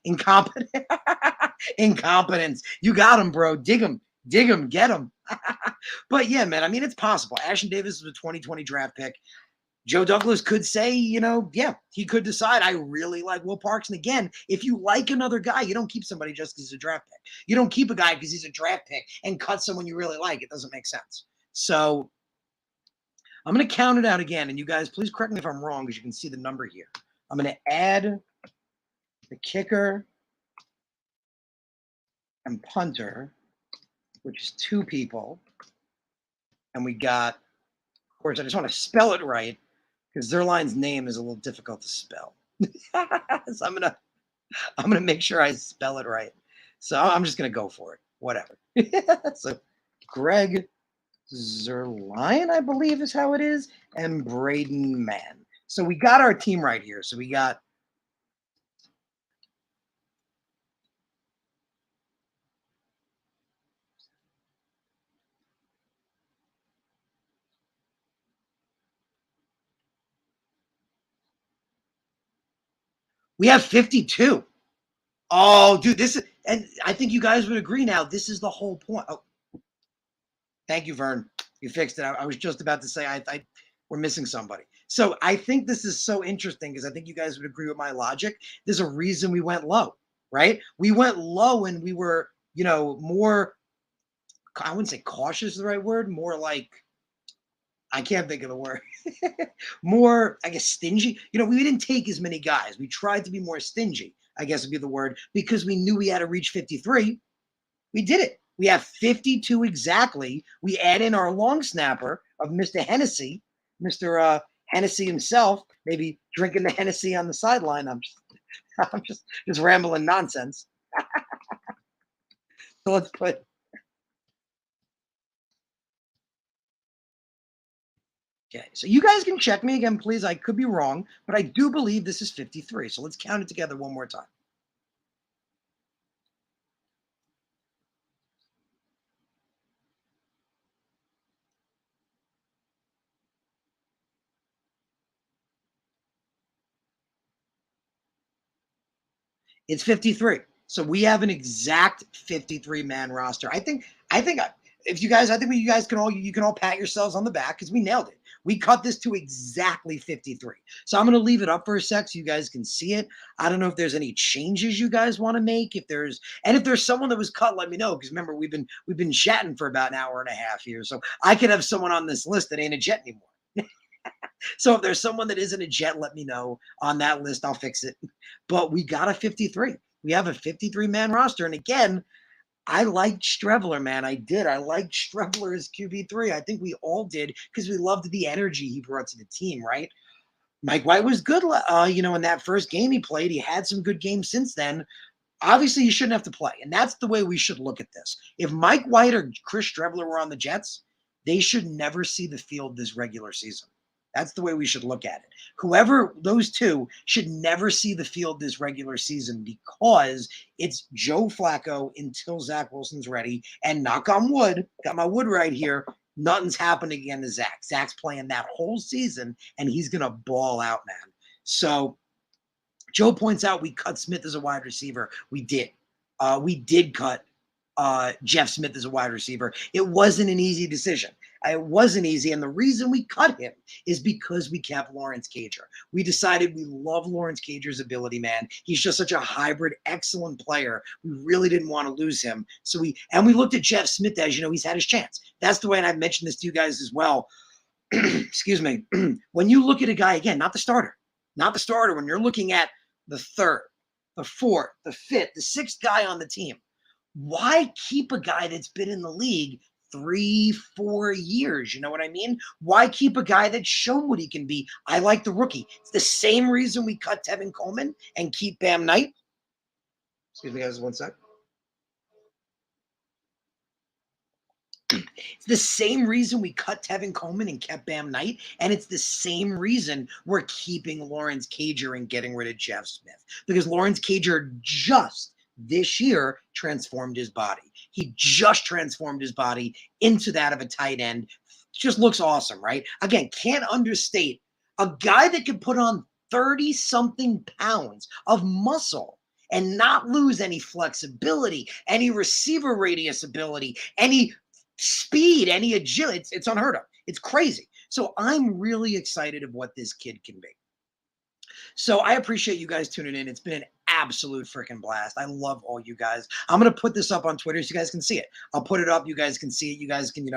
S1: incompetence. Incompetence. You got him, bro. Dig him, get him. But yeah, man, I mean, it's possible. Ashton Davis is a 2020 draft pick. Joe Douglas could say, yeah, he could decide I really like Will Parks. And again, if you like another guy, you don't keep somebody just because he's a draft pick. You don't keep a guy because he's a draft pick and cut someone you really like. It doesn't make sense. So I'm going to count it out again. And you guys, please correct me if I'm wrong because you can see the number here. I'm going to add the kicker and punter, which is 2 people. And we got, of course, I just want to spell it right because Zerline's name is a little difficult to spell. So I'm gonna make sure I spell it right. So I'm just gonna go for it. Whatever. So Greg Zerline, I believe is how it is, and Braden Mann. So we got our team right here. So we got we have 52. Oh, dude, this is, and I think you guys would agree now. This is the whole point. Oh, thank you, Vern. You fixed it. I was just about to say we're missing somebody. So I think this is so interesting because I think you guys would agree with my logic. There's a reason we went low, right? We went low and we were, more, I wouldn't say cautious is the right word, more like, I can't think of the word. More, I guess, stingy. We didn't take as many guys. We tried to be more stingy, I guess would be the word, because we knew we had to reach 53. We did it. We have 52 exactly. We add in our long snapper of Mr. Hennessy, Mr. Hennessy himself, maybe drinking the Hennessy on the sideline. I'm just rambling nonsense. So let's put. Okay, so you guys can check me again, please. I could be wrong, but I do believe this is 53. So let's count it together one more time. It's 53. So we have an exact 53-man roster. I think if you guys, I think you guys can all pat yourselves on the back because we nailed it. We cut this to exactly 53. So I'm going to leave it up for a sec so you guys can see it. I don't know if there's any changes you guys want to make. If there's someone that was cut, let me know because remember we've been chatting for about an hour and a half here. So I could have someone on this list that ain't a Jet anymore. So if there's someone that isn't a Jet, let me know on that list. I'll fix it. But we got a 53. We have a 53-man roster. And again, I liked Streveler, man. I did. I liked Streveler as QB3. I think we all did because we loved the energy he brought to the team, right? Mike White was good, in that first game he played. He had some good games since then. Obviously, he shouldn't have to play, and that's the way we should look at this. If Mike White or Chris Strebler were on the Jets, they should never see the field this regular season. That's the way we should look at it. Whoever those two should never see the field this regular season because it's Joe Flacco until Zach Wilson's ready. And knock on wood, got my wood right here. Nothing's happening again to Zach. Zach's playing that whole season, and he's going to ball out, man. So Joe points out we cut Smith as a wide receiver. We did. We did cut Jeff Smith as a wide receiver. It wasn't an easy decision. It wasn't easy. And the reason we cut him is because we kept Lawrence Cager. We decided we love Lawrence Cager's ability, man. He's just such a hybrid, excellent player. We really didn't want to lose him. So we looked at Jeff Smith as, he's had his chance. That's the way, and I've mentioned this to you guys as well. Excuse me. When you look at a guy, again, not the starter, when you're looking at the third, the fourth, the fifth, the sixth guy on the team, why keep a guy that's been in the league 3-4 years? You know what I mean? Why keep a guy that's shown what he can be? I like the rookie. It's the same reason we cut Tevin Coleman and keep Bam Knight. Excuse me, guys, 1 sec. It's the same reason we cut Tevin Coleman and kept Bam Knight, and it's the same reason we're keeping Lawrence Cager and getting rid of Jeff Smith, because Lawrence Cager just this year transformed his body. He just transformed his body into that of a tight end. Just looks awesome, right? Again, can't understate a guy that can put on 30-something pounds of muscle and not lose any flexibility, any receiver radius ability, any speed, any agility. It's unheard of. It's crazy. So I'm really excited of what this kid can be. So I appreciate you guys tuning in. It's been an absolute freaking blast. I love all you guys. I'm going to put this up on Twitter so you guys can see it. I'll put it up. You guys can see it. You guys can,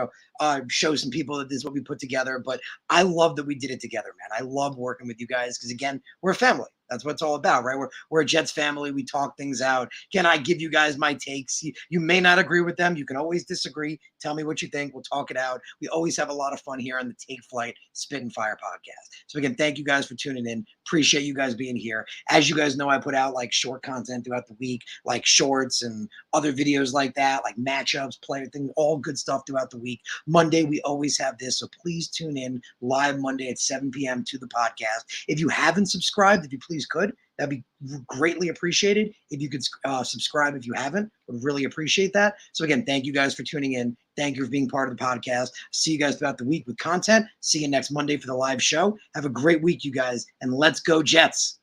S1: show some people that this is what we put together. But I love that we did it together, man. I love working with you guys because, again, we're a family. That's what it's all about, right? We're a Jets family. We talk things out. Can I give you guys my takes? You may not agree with them. You can always disagree. Tell me what you think. We'll talk it out. We always have a lot of fun here on the Take Flight Spit and Fire podcast. So again, thank you guys for tuning in. Appreciate you guys being here. As you guys know, I put out like short content throughout the week, like shorts and other videos like that, like matchups, player things, all good stuff throughout the week. Monday, we always have this. So please tune in live Monday at 7 p.m. to the podcast. If you haven't subscribed, if you please could, that'd be greatly appreciated. If you could subscribe if you haven't, would really appreciate that. So again, thank you guys for tuning in. Thank you for being part of the podcast. See you guys throughout the week with content. See you next Monday for the live show. Have a great week, you guys, and let's go Jets.